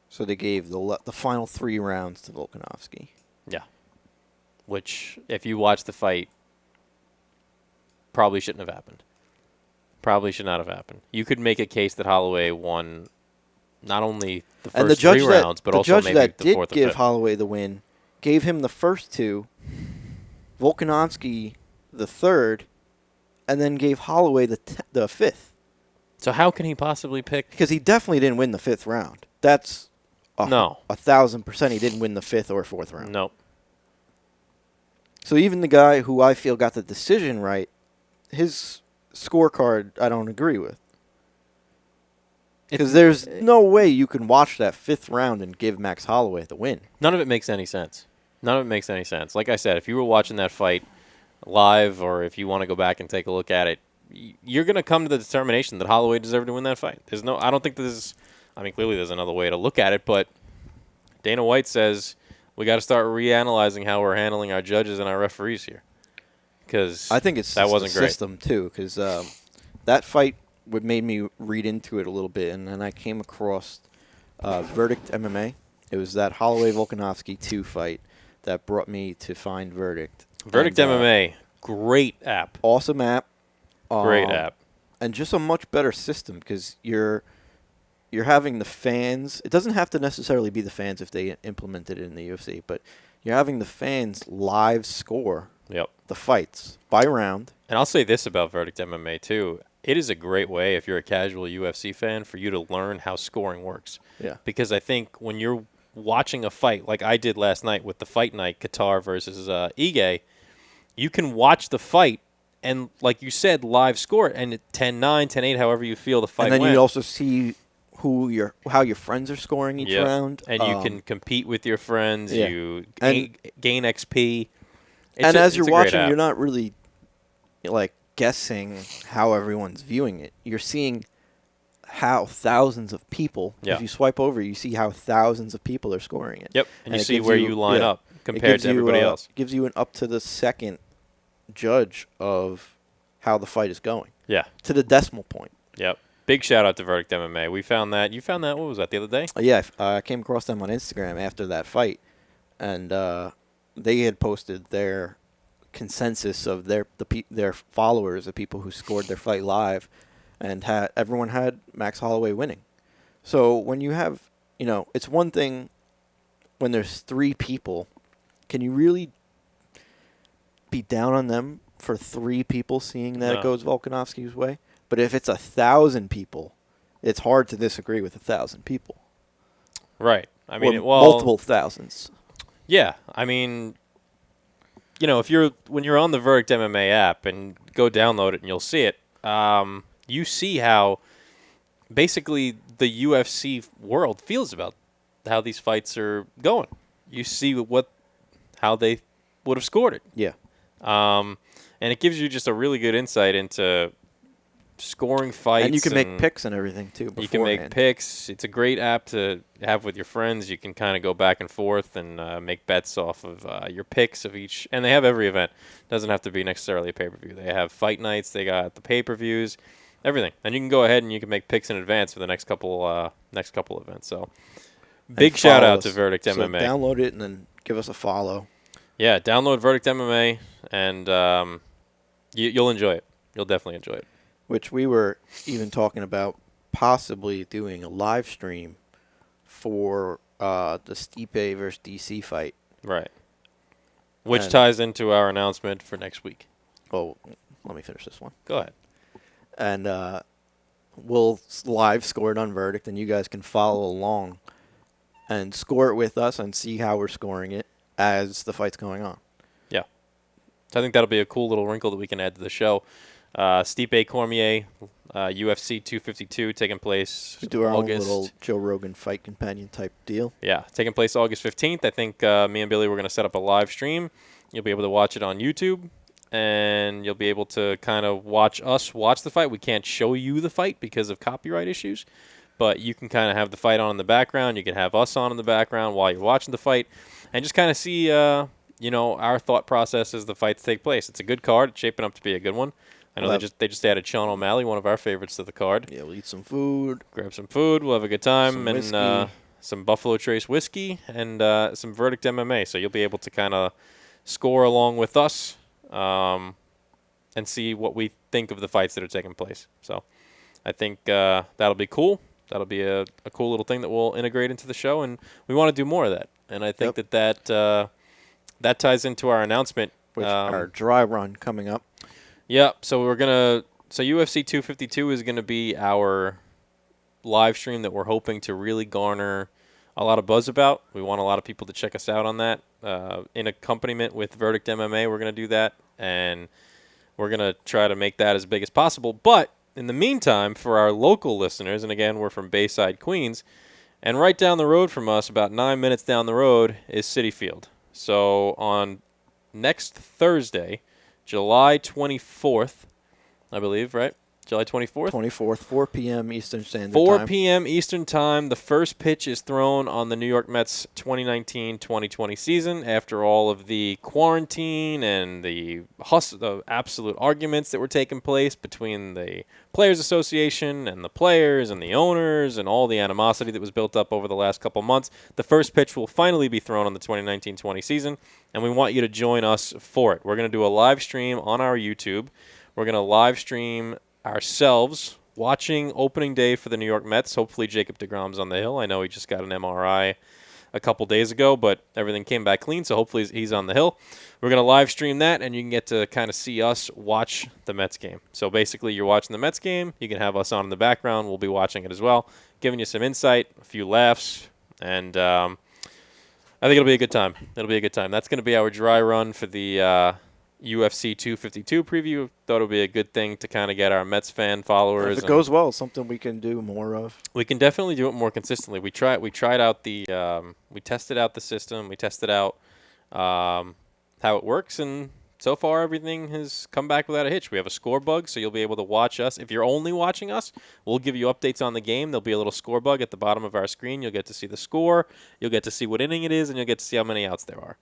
So they gave the final 3 rounds to Volkanovski.
Yeah. Which, if you watch the fight, probably shouldn't have happened. Probably should not have happened. You could make a case that Holloway won not only the
And the
first
judge
3
that
rounds, but
the
also
judge
maybe
that
the
did
fourth and
give
fifth.
Holloway the win gave him the first 2, Volkanovski the third, and then gave Holloway the fifth,
So how can he possibly pick?
because he definitely didn't win the 5th round. That's
No.
1,000% he didn't win the 5th or 4th round.
No.
So even the guy who I feel got the decision right, his scorecard I don't agree with. Because there's no way you can watch that 5th round and give Max Holloway the win.
None of it makes any sense. None of it makes any sense. Like I said, if you were watching that fight live, or if you want to go back and take a look at it, you're going to come to the determination that Holloway deserved to win that fight. I don't think clearly there's another way to look at it, but Dana White says we got to start reanalyzing how we're handling our judges and our referees here. Because
I think it's
that
just
wasn't
the
great.
system too, because that fight made me read into it a little bit, and then I came across Verdict MMA. It was that Holloway Volkanovski 2 fight that brought me to find Verdict.
Verdict
And,
MMA, great app.
awesome app.
Great app.
And just a much better system, because you're having the fans. It doesn't have to necessarily be the fans if they implemented it in the UFC, but you're having the fans live score
Yep.
the fights by round.
And I'll say this about Verdict MMA, too. It is a great way, if you're a casual UFC fan, for you to learn how scoring works.
Yeah.
Because I think when you're watching a fight, like I did last night with the fight night, Qatar versus Ige, you can watch the fight and, like you said, live score it, and 10-9, 10-8, however you feel the fight
And then
went.
you also see how your friends are scoring each
Yep.
round.
And you can compete with your friends.
yeah.
You
And-
gain XP.
as you're
it's a great
watching,
app.
you're not really like guessing how everyone's viewing it. You're seeing how thousands of people.
Yeah.
If you swipe over, you see how thousands of people are scoring it.
Yep, and you
it
see
gives
where you line up
It
compared
gives
to everybody
you,
else.
Gives you an up to the second judge of how the fight is going
Yeah.
to the decimal point.
Yep. Big shout out to Verdict MMA. We found that. You found that. What was that, the other day?
Yeah, I came across them on Instagram after that fight, and they had posted their consensus of their followers, the people who scored their fight live, and everyone had Max Holloway winning. So when you have, it's one thing when there's 3 people, can you really be down on them for 3 people seeing that
No.
it goes Volkanovski's way? But if it's 1,000 people, it's hard to disagree with 1,000 people.
Right. I mean,
or multiple thousands.
Yeah. I mean, when you're on the Verdict MMA app and go download it and you'll see it, you see how basically the UFC world feels about how these fights are going. You see how they would have scored it.
Yeah.
And it gives you just a really good insight into scoring fights.
And you can make picks and everything, too, beforehand.
You can make picks. It's a great app to have with your friends. You can kind of go back and forth and make bets off of your picks of each. And they have every event. Doesn't have to be necessarily a pay-per-view. They have fight nights. They got the pay-per-views, everything. And you can go ahead and you can make picks in advance for the next couple events. So big shout out to Verdict MMA.
Download it and then give us a follow.
Yeah, download Verdict MMA, and you'll enjoy it. You'll definitely enjoy it.
Which we were even talking about possibly doing a live stream for the Stipe versus DC fight.
Right. Which
And
ties into our announcement for next week.
Oh, let me finish this one.
Go ahead.
And we'll live score it on Verdict, and you guys can follow along and score it with us and see how we're scoring it as the fight's going on.
Yeah. So I think that'll be a cool little wrinkle that we can add to the show. Stipe Cormier, UFC 252, taking place
We do our
August.
own little Joe Rogan fight companion type deal.
Yeah, taking place August 15th. I think me and Billy were going to set up a live stream. You'll be able to watch it on YouTube, and you'll be able to kind of watch us watch the fight. We can't show you the fight because of copyright issues, but you can kind of have the fight on in the background. You can have us on in the background while you're watching the fight, and just kind of see, our thought process as the fights take place. It's a good card. It's shaping up to be a good one. I know they just added Sean O'Malley, one of our favorites, to the card.
Yeah, we'll eat some food.
Grab some food. We'll have a good time.
Some
and
whiskey.
Some Buffalo Trace whiskey and some Verdict MMA. So you'll be able to kind of score along with us and see what we think of the fights that are taking place. So I think that'll be cool. That'll be a cool little thing that we'll integrate into the show, and we want to do more of that. And I think that ties into our announcement.
Which our dry run coming up.
Yeah, so UFC 252 is going to be our live stream that we're hoping to really garner a lot of buzz about. We want a lot of people to check us out on that. In accompaniment with Verdict MMA, we're going to do that, and we're going to try to make that as big as possible. But in the meantime, for our local listeners, and again, we're from Bayside, Queens, and right down the road from us, about 9 minutes down the road, is Citi Field. So on next Thursday, July 24th, I believe, right? July 24th?
24th, 4 p.m. Eastern Standard
4
Time.
p.m. Eastern Time. The first pitch is thrown on the New York Mets 2019-2020 season after all of the quarantine and the absolute arguments that were taking place between the Players Association and the players and the owners and all the animosity that was built up over the last couple months. The first pitch will finally be thrown on the 2019-20 season, and we want you to join us for it. We're going to do a live stream on our YouTube. We're going to live stream ourselves watching opening day for the New York Mets. Hopefully Jacob deGrom's on the hill. I know he just got an MRI a couple days ago, but everything came back clean, so hopefully he's on the hill. We're going to live stream that, and you can get to kind of see us watch the Mets game. So basically you're watching the Mets game. You can have us on in the background. We'll be watching it as well, giving you some insight, a few laughs, and I think it'll be a good time. It'll be a good time. That's going to be our dry run for the UFC 252 preview. Thought it would be a good thing to kind of get our Mets fan followers.
If it goes well, it's something we can do more of.
We can definitely do it more consistently. We tried out we tested out the system. We tested out how it works, and so far everything has come back without a hitch. We have a score bug, so you'll be able to watch us. If you're only watching us, we'll give you updates on the game. There'll be a little score bug at the bottom of our screen. You'll get to see the score. You'll get to see what inning it is, and you'll get to see how many outs there are.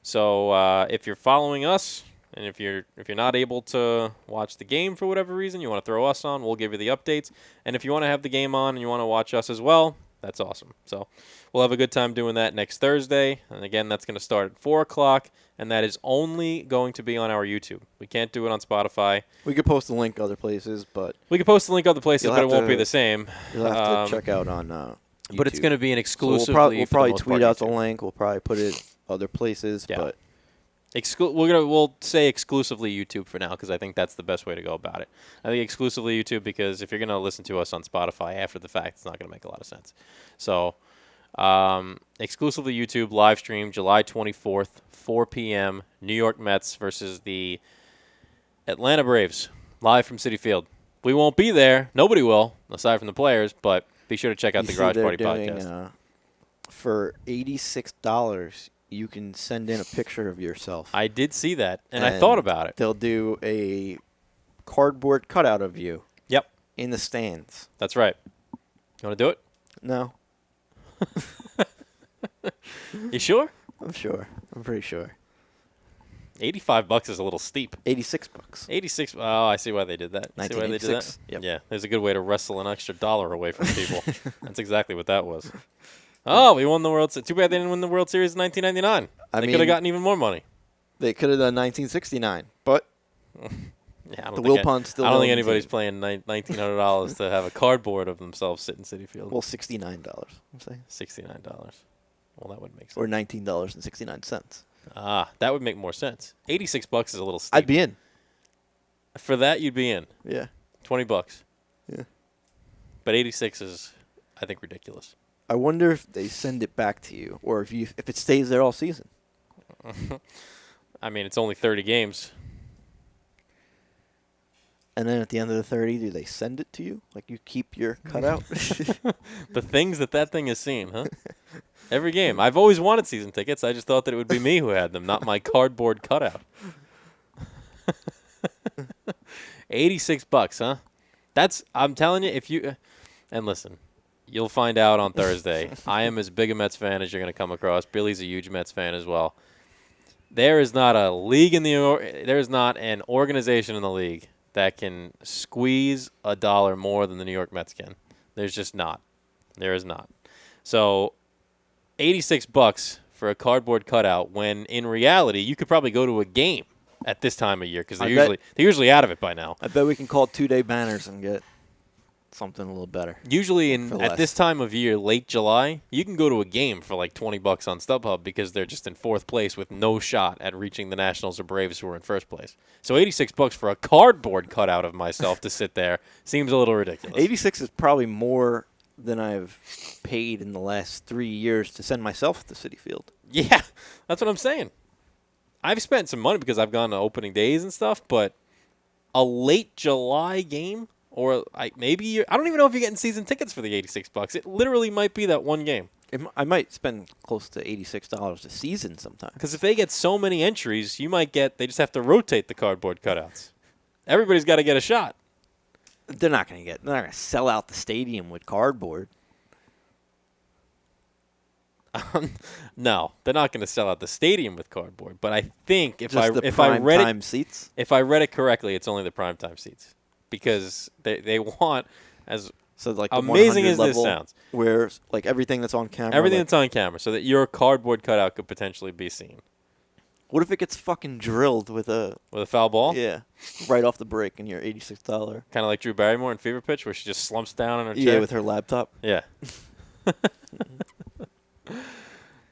So if you're following us, and if you're not able to watch the game for whatever reason, you want to throw us on, we'll give you the updates. And if you want to have the game on and you want to watch us as well, that's awesome. So we'll have a good time doing that next Thursday. And again, that's going to start at 4 o'clock, and that is only going to be on our YouTube. We can't do it on Spotify.
We could post the link other places, but
We could post the link other places,
You'll
but it
have
won't be
to-
the same.
you'll have to check out on YouTube.
But it's going to be an
So
exclusively
we'll
for the
probably
most
tweet
part,
out the
YouTube.
link. We'll probably put it other places,
Yeah.
but
We'll say exclusively YouTube for now because I think that's the best way to go about it. I think exclusively YouTube because if you're going to listen to us on Spotify after the fact, it's not going to make a lot of sense. So exclusively YouTube live stream July 24th, 4 p.m. New York Mets versus the Atlanta Braves live from Citi Field. We won't be there. Nobody will, aside from the players, but be sure to check out
you
the
see
Garage
they're
Party
doing,
podcast.
For $86, you can send in a picture of yourself.
I did see that, and I thought about it.
They'll do a cardboard cutout of you
Yep,
in the stands.
that's right. You want to do it?
No,
You sure?
I'm sure. I'm pretty sure.
$85 is a little steep.
$86.
86. Oh, I see why they did that. See why they did that?
1986. Yep.
Yeah, there's a good way to wrestle an extra dollar away from people. That's exactly what that was. Oh, we won the World Series. Too bad they didn't win the World Series in 1999. They could have gotten even more money.
They could have done 1969, but
Yeah, I don't
the
think
Wilpons still
I don't
don't
think anybody's
team.
playing $1,900 to have a cardboard of themselves sit in Citi Field.
Well, $69. I'm saying,
$69. Well, that would make sense.
or $19.69.
Ah, that would make more sense. $86 is a little steep.
I'd be in.
For that, you'd be in.
Yeah.
$20.
Yeah.
But 86 is, I think, ridiculous.
I wonder if they send it back to you, or if it stays there all season.
I mean, it's only 30 games.
And then at the end of the 30, do they send it to you? Like you keep your cutout?
The things that thing has seen, huh? Every game. I've always wanted season tickets. I just thought that it would be me who had them, not my cardboard cutout. $86, huh? I'm telling you, if you, and listen, you'll find out on Thursday. I am as big a Mets fan as you're going to come across. Billy's a huge Mets fan as well. There is not a league there is not an organization in the league that can squeeze a dollar more than the New York Mets can. There's just not. There is not. So, $86 for a cardboard cutout when in reality you could probably go to a game at this time of year because they're usually out of it by now.
I bet we can call 2-day banners and get something a little better.
Usually
For
at
less.
this time of year, late July, you can go to a game for like $20 on StubHub because they're just in fourth place with no shot at reaching the Nationals or Braves who are in first place. So $86 for a cardboard cutout of myself to sit there seems a little ridiculous.
86 is probably more than I've paid in the last 3 years to send myself to Citi Field.
Yeah, that's what I'm saying. I've spent some money because I've gone to opening days and stuff, but a late July game, or I don't even know if you're getting season tickets for the $86. It literally might be that one game.
I might spend close to $86 a season sometime.
Because if they get so many entries, they just have to rotate the cardboard cutouts. Everybody's got to get a shot.
They're not going to sell out the stadium with cardboard.
No, they're not going to sell out the stadium with cardboard. But I think if
Just the
I read
prime
it
seats.
if I read it correctly, it's only the primetime seats because they want as
So like the
amazing
100
as this
level,
sounds.
where like everything that's on camera.
Everything
like,
that's on camera, so that your cardboard cutout could potentially be seen
what if it gets fucking drilled with a
with a foul ball.
yeah, right off the break in your $86?
Kind of like Drew Barrymore in Fever Pitch, where she just slumps down in her
Yeah,
chair.
with her laptop.
Yeah.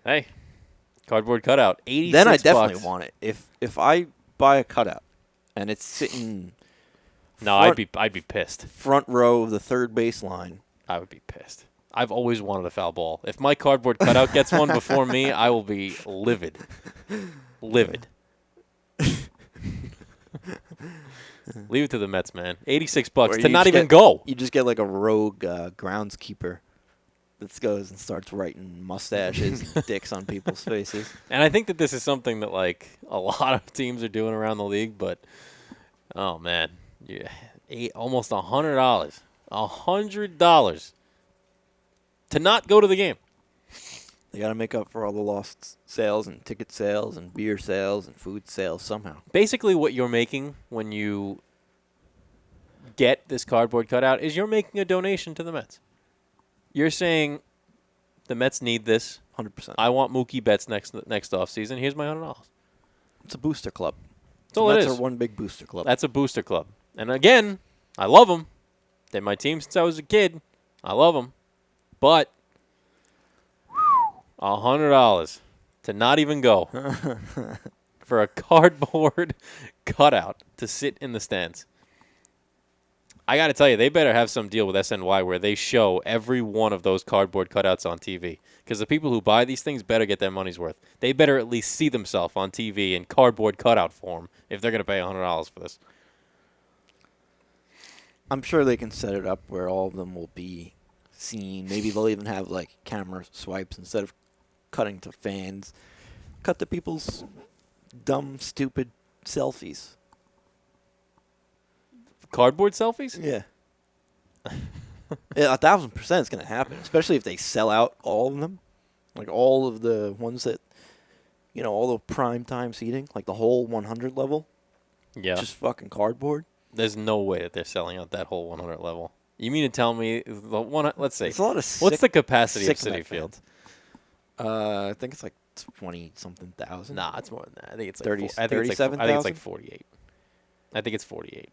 Hey, cardboard cutout, $86.
Then I definitely want it. If I buy a cutout and it's sitting
No, I'd be pissed.
front row of the third base line.
I would be pissed. I've always wanted a foul ball. If my cardboard cutout gets one before me, I will be livid. Livid. Leave it to the Mets, man. $86
Or
to
you
not
just
even
get-
go.
You just get like a rogue groundskeeper that goes and starts writing mustaches, and dicks on people's faces.
And I think that this is something that, like, a lot of teams are doing around the league, but, oh, man. Yeah, almost $100. $100 to not go to the game.
They got to make up for all the lost sales and ticket sales and beer sales and food sales somehow.
Basically, what you're making when you get this cardboard cutout is you're making a donation to the Mets. You're saying the Mets need this.
100%.
I want Mookie Betts next offseason. Here's my $100.
It's a booster club.
That's all it
Mets
is.
are one big booster club.
That's a booster club. And again, I love them. They're my team since I was a kid. I love them. But $100 to not even go for a cardboard cutout to sit in the stands. I got to tell you, they better have some deal with SNY where they show every one of those cardboard cutouts on TV. Because the people who buy these things better get their money's worth. They better at least see themselves on TV in cardboard cutout form if they're going to pay $100 for this.
I'm sure they can set it up where all of them will be seen. Maybe they'll even have like camera swipes instead of cutting to fans. Cut to people's dumb, stupid selfies.
Cardboard selfies?
Yeah. Yeah, 1,000% is going to happen, especially if they sell out all of them. Like all of the ones that, all the prime time seating, like the whole 100 level.
Yeah.
Just fucking cardboard.
There's no way that they're selling out that whole 100 level. You mean to tell me the one? Let's see.
It's a lot of sick,
what's the capacity of
sick
Citi
Met
Field?
I think it's like 20-something thousand.
Nah, it's more than that. I think it's like
30,
I think it's like
37,000?
48. I think it's 48.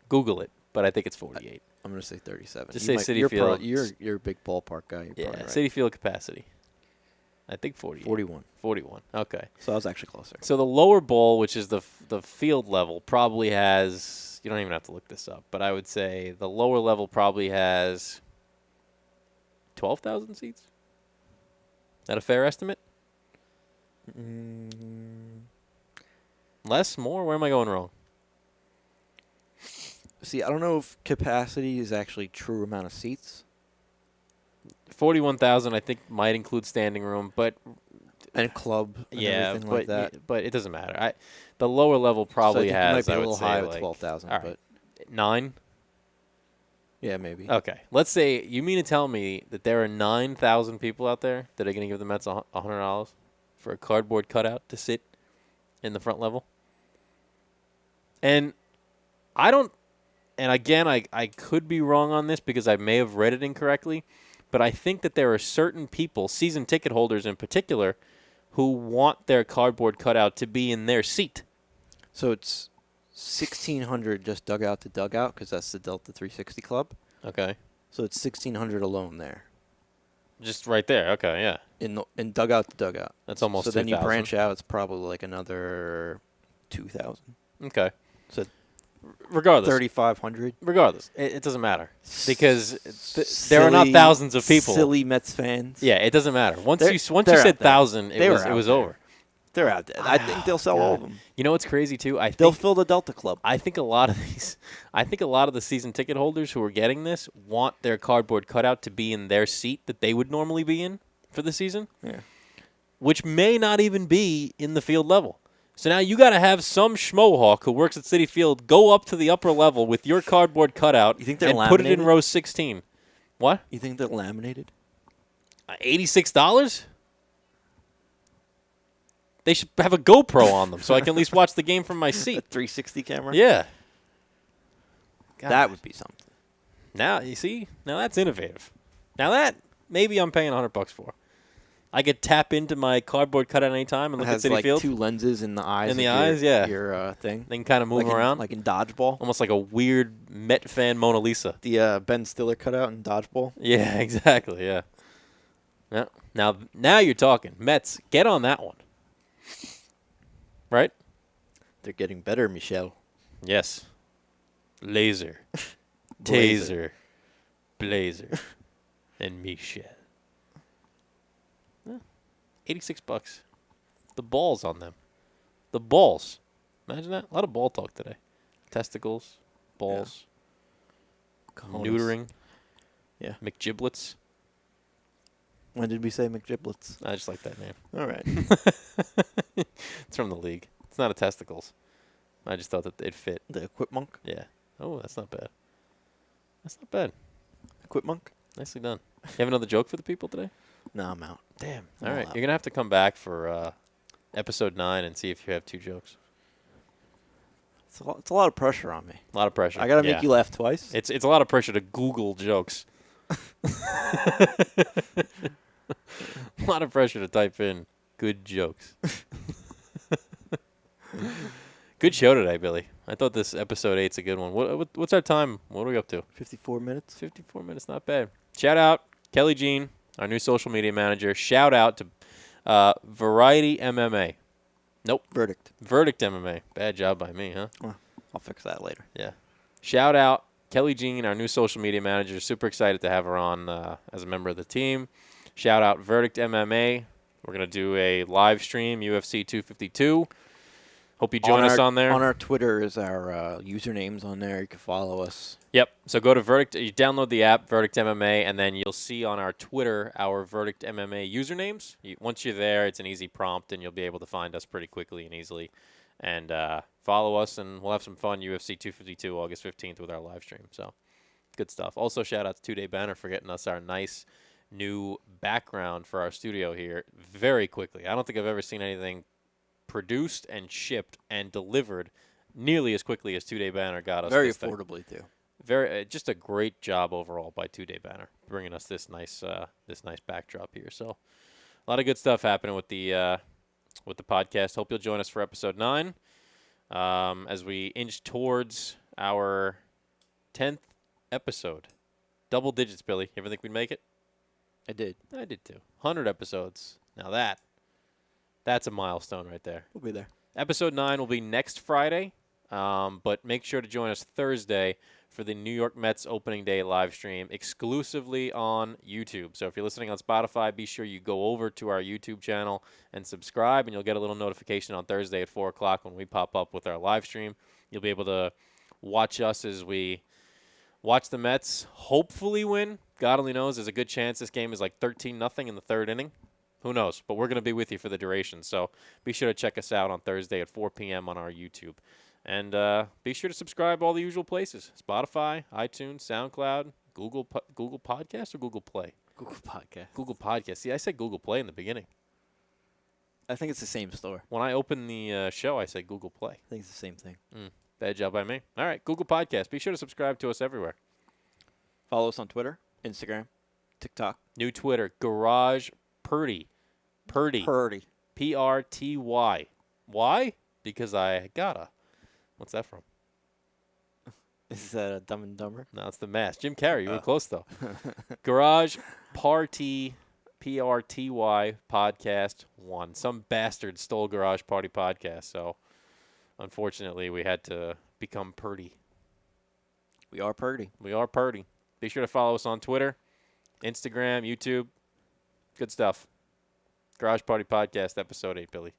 Google it, but I think it's 48.
I'm gonna say 37.
Just
You
say Citi
you're
Field.
You're a big ballpark guy. You're
Yeah,
probably right.
Citi Field capacity. I think 48.
41.
41. Okay.
So I was actually closer.
So the lower bowl, which is the field level, probably has. You don't even have to look this up, but I would say the lower level probably has 12,000 seats. Is that a fair estimate? Less, more? Where am I going wrong?
See, I don't know if capacity is actually true amount of seats.
41,000, I think, might include standing room, but
And club and
yeah,
everything
but
like that.
but it doesn't matter. The lower level probably
so I think
has.
it might be
I
a
would
little
say,
high
like,
with 12,000,
all right,
but
9.
yeah, maybe.
Okay, let's say you mean to tell me that there are 9,000 people out there that are going to give the Mets $100 for a cardboard cutout to sit in the front level? And I don't. And again, I could be wrong on this because I may have read it incorrectly, but I think that there are certain people, season ticket holders in particular, who want their cardboard cutout to be in their seat.
So it's 1,600 just dugout to dugout because that's the Delta 360 Club.
Okay.
So it's 1,600 alone there.
Just right there. Okay, yeah.
In dugout to dugout.
That's almost
So then you
2,000.
branch out, it's probably like another 2,000.
Okay.
So
Regardless.
3,500.
Regardless. It doesn't matter. Because there are not thousands of people.
Silly Mets fans.
Yeah, it doesn't matter. Once
They're-
you
they're
said
out there.
1,000,
They
it
were
was
out there.
over.
They're out there. I think they'll sell all of them.
You know what's crazy too?
They'll fill the Delta Club.
I think a lot of the season ticket holders who are getting this want their cardboard cutout to be in their seat that they would normally be in for the season,
Yeah.
which may not even be in the field level. So now you got to have some schmohawk who works at Citi Field go up to the upper level with your cardboard cutout
You think they're
and put it in
laminated?
row 16. What?
You think they're laminated?
$86? They should have a GoPro on them so I can at least watch the game from my
A
seat.
360 camera?
Yeah. God.
That would be something.
Now, you see? Now that's innovative. Now that, maybe I'm paying $100 for. I could tap into my cardboard cutout anytime and
It
look at
has
Citi
like
Field.
2 lenses in the eyes.
In the
of your-
eyes, yeah.
Your thing.
Then kind of move
like
around.
like in Dodgeball.
Almost like a weird Met fan Mona Lisa.
The Ben Stiller cutout in Dodgeball.
Yeah, exactly, yeah. Now you're talking. Mets, get on that one. Right?
They're getting better, Michelle.
Yes. Laser.
Blazer.
Taser. Blazer. And Michelle. Yeah. $86. The balls on them. The balls. Imagine that. A lot of ball talk today. Testicles. Balls.
Cojones.
Neutering.
Yeah.
McGiblets.
When did we say McGiblets?
I just like that name.
All right.
It's from the league. It's not a testicles. I just thought that it fit.
The Quipmunk?
Yeah. Oh, that's not bad. That's not bad.
Quipmunk?
Nicely done. You have another joke for the people today?
No, I'm out.
Damn.
I'm
All
all
right.
out.
You're going to have to come back for episode 9 and see if you have 2 jokes.
It's a lot of pressure on me.
A lot of pressure.
I got to
Yeah.
make you laugh twice.
It's a lot of pressure to Google jokes. A lot of pressure to type in good jokes. Good show today, Billy. I thought this episode 8's a good one. What's our time? What are we up to?
54 minutes.
54 minutes, not bad. Shout out Kelly Jean, our new social media manager. Shout out to Variety MMA. Nope.
Verdict.
Verdict MMA. Bad job by me, huh?
Well, I'll fix that later.
Yeah. Shout out Kelly Jean, our new social media manager. Super excited to have her on as a member of the team. Shout out Verdict MMA. We're going to do a live stream, UFC 252. Hope you join us on there.
On our Twitter is our usernames on there. You can follow us.
Yep. So go to Verdict. You download the app, Verdict MMA, and then you'll see on our Twitter our Verdict MMA usernames. Once you're there, it's an easy prompt, and you'll be able to find us pretty quickly and easily. And follow us, and we'll have some fun UFC 252 August 15th with our live stream. So good stuff. Also, shout out to 2 Day Banner for getting us our nice new background for our studio here very quickly. I don't think I've ever seen anything produced and shipped and delivered nearly as quickly as 2 Day Banner got us.
Very
this thing.
affordably, too.
Very, just a great job overall by 2 Day Banner, bringing us this nice backdrop here. So, a lot of good stuff happening with the podcast. Hope you'll join us for episode 9 as we inch towards our 10th episode. Double digits, Billy. You ever think we'd make it?
I did.
I did too. 100 episodes. Now that's a milestone right there.
We'll be there.
Episode 9 will be next Friday, but make sure to join us Thursday for the New York Mets opening day live stream exclusively on YouTube. So if you're listening on Spotify, be sure you go over to our YouTube channel and subscribe, and you'll get a little notification on Thursday at 4 o'clock when we pop up with our live stream. You'll be able to watch us as we watch the Mets hopefully win. God only knows. There's a good chance this game is like 13-0 in the 3rd inning. Who knows? But we're going to be with you for the duration. So be sure to check us out on Thursday at 4 p.m. on our YouTube. And be sure to subscribe all the usual places. Spotify, iTunes, SoundCloud, Google Podcast or Google Play?
Google Podcast.
Google Podcast. See, I said Google Play in the beginning.
I think it's the same store.
When I opened the show, I said Google Play.
I think it's the same thing.
Bad job by me. All right, Google Podcast. Be sure to subscribe to us everywhere.
Follow us on Twitter, Instagram, TikTok.
New Twitter, Garage Purdy. Purdy. P-R-T-Y. Why? Because I gotta. What's that from?
Is that Dumb and Dumber?
No, it's the mask. Jim Carrey. You were close, though. Garage Party, P-R-T-Y, Podcast 1. Some bastard stole Garage Party Podcast, so unfortunately we had to become Purdy.
We are Purdy.
We are Purdy. Be sure to follow us on Twitter, Instagram, YouTube. Good stuff. Garage Party Podcast, Episode 8, Billy.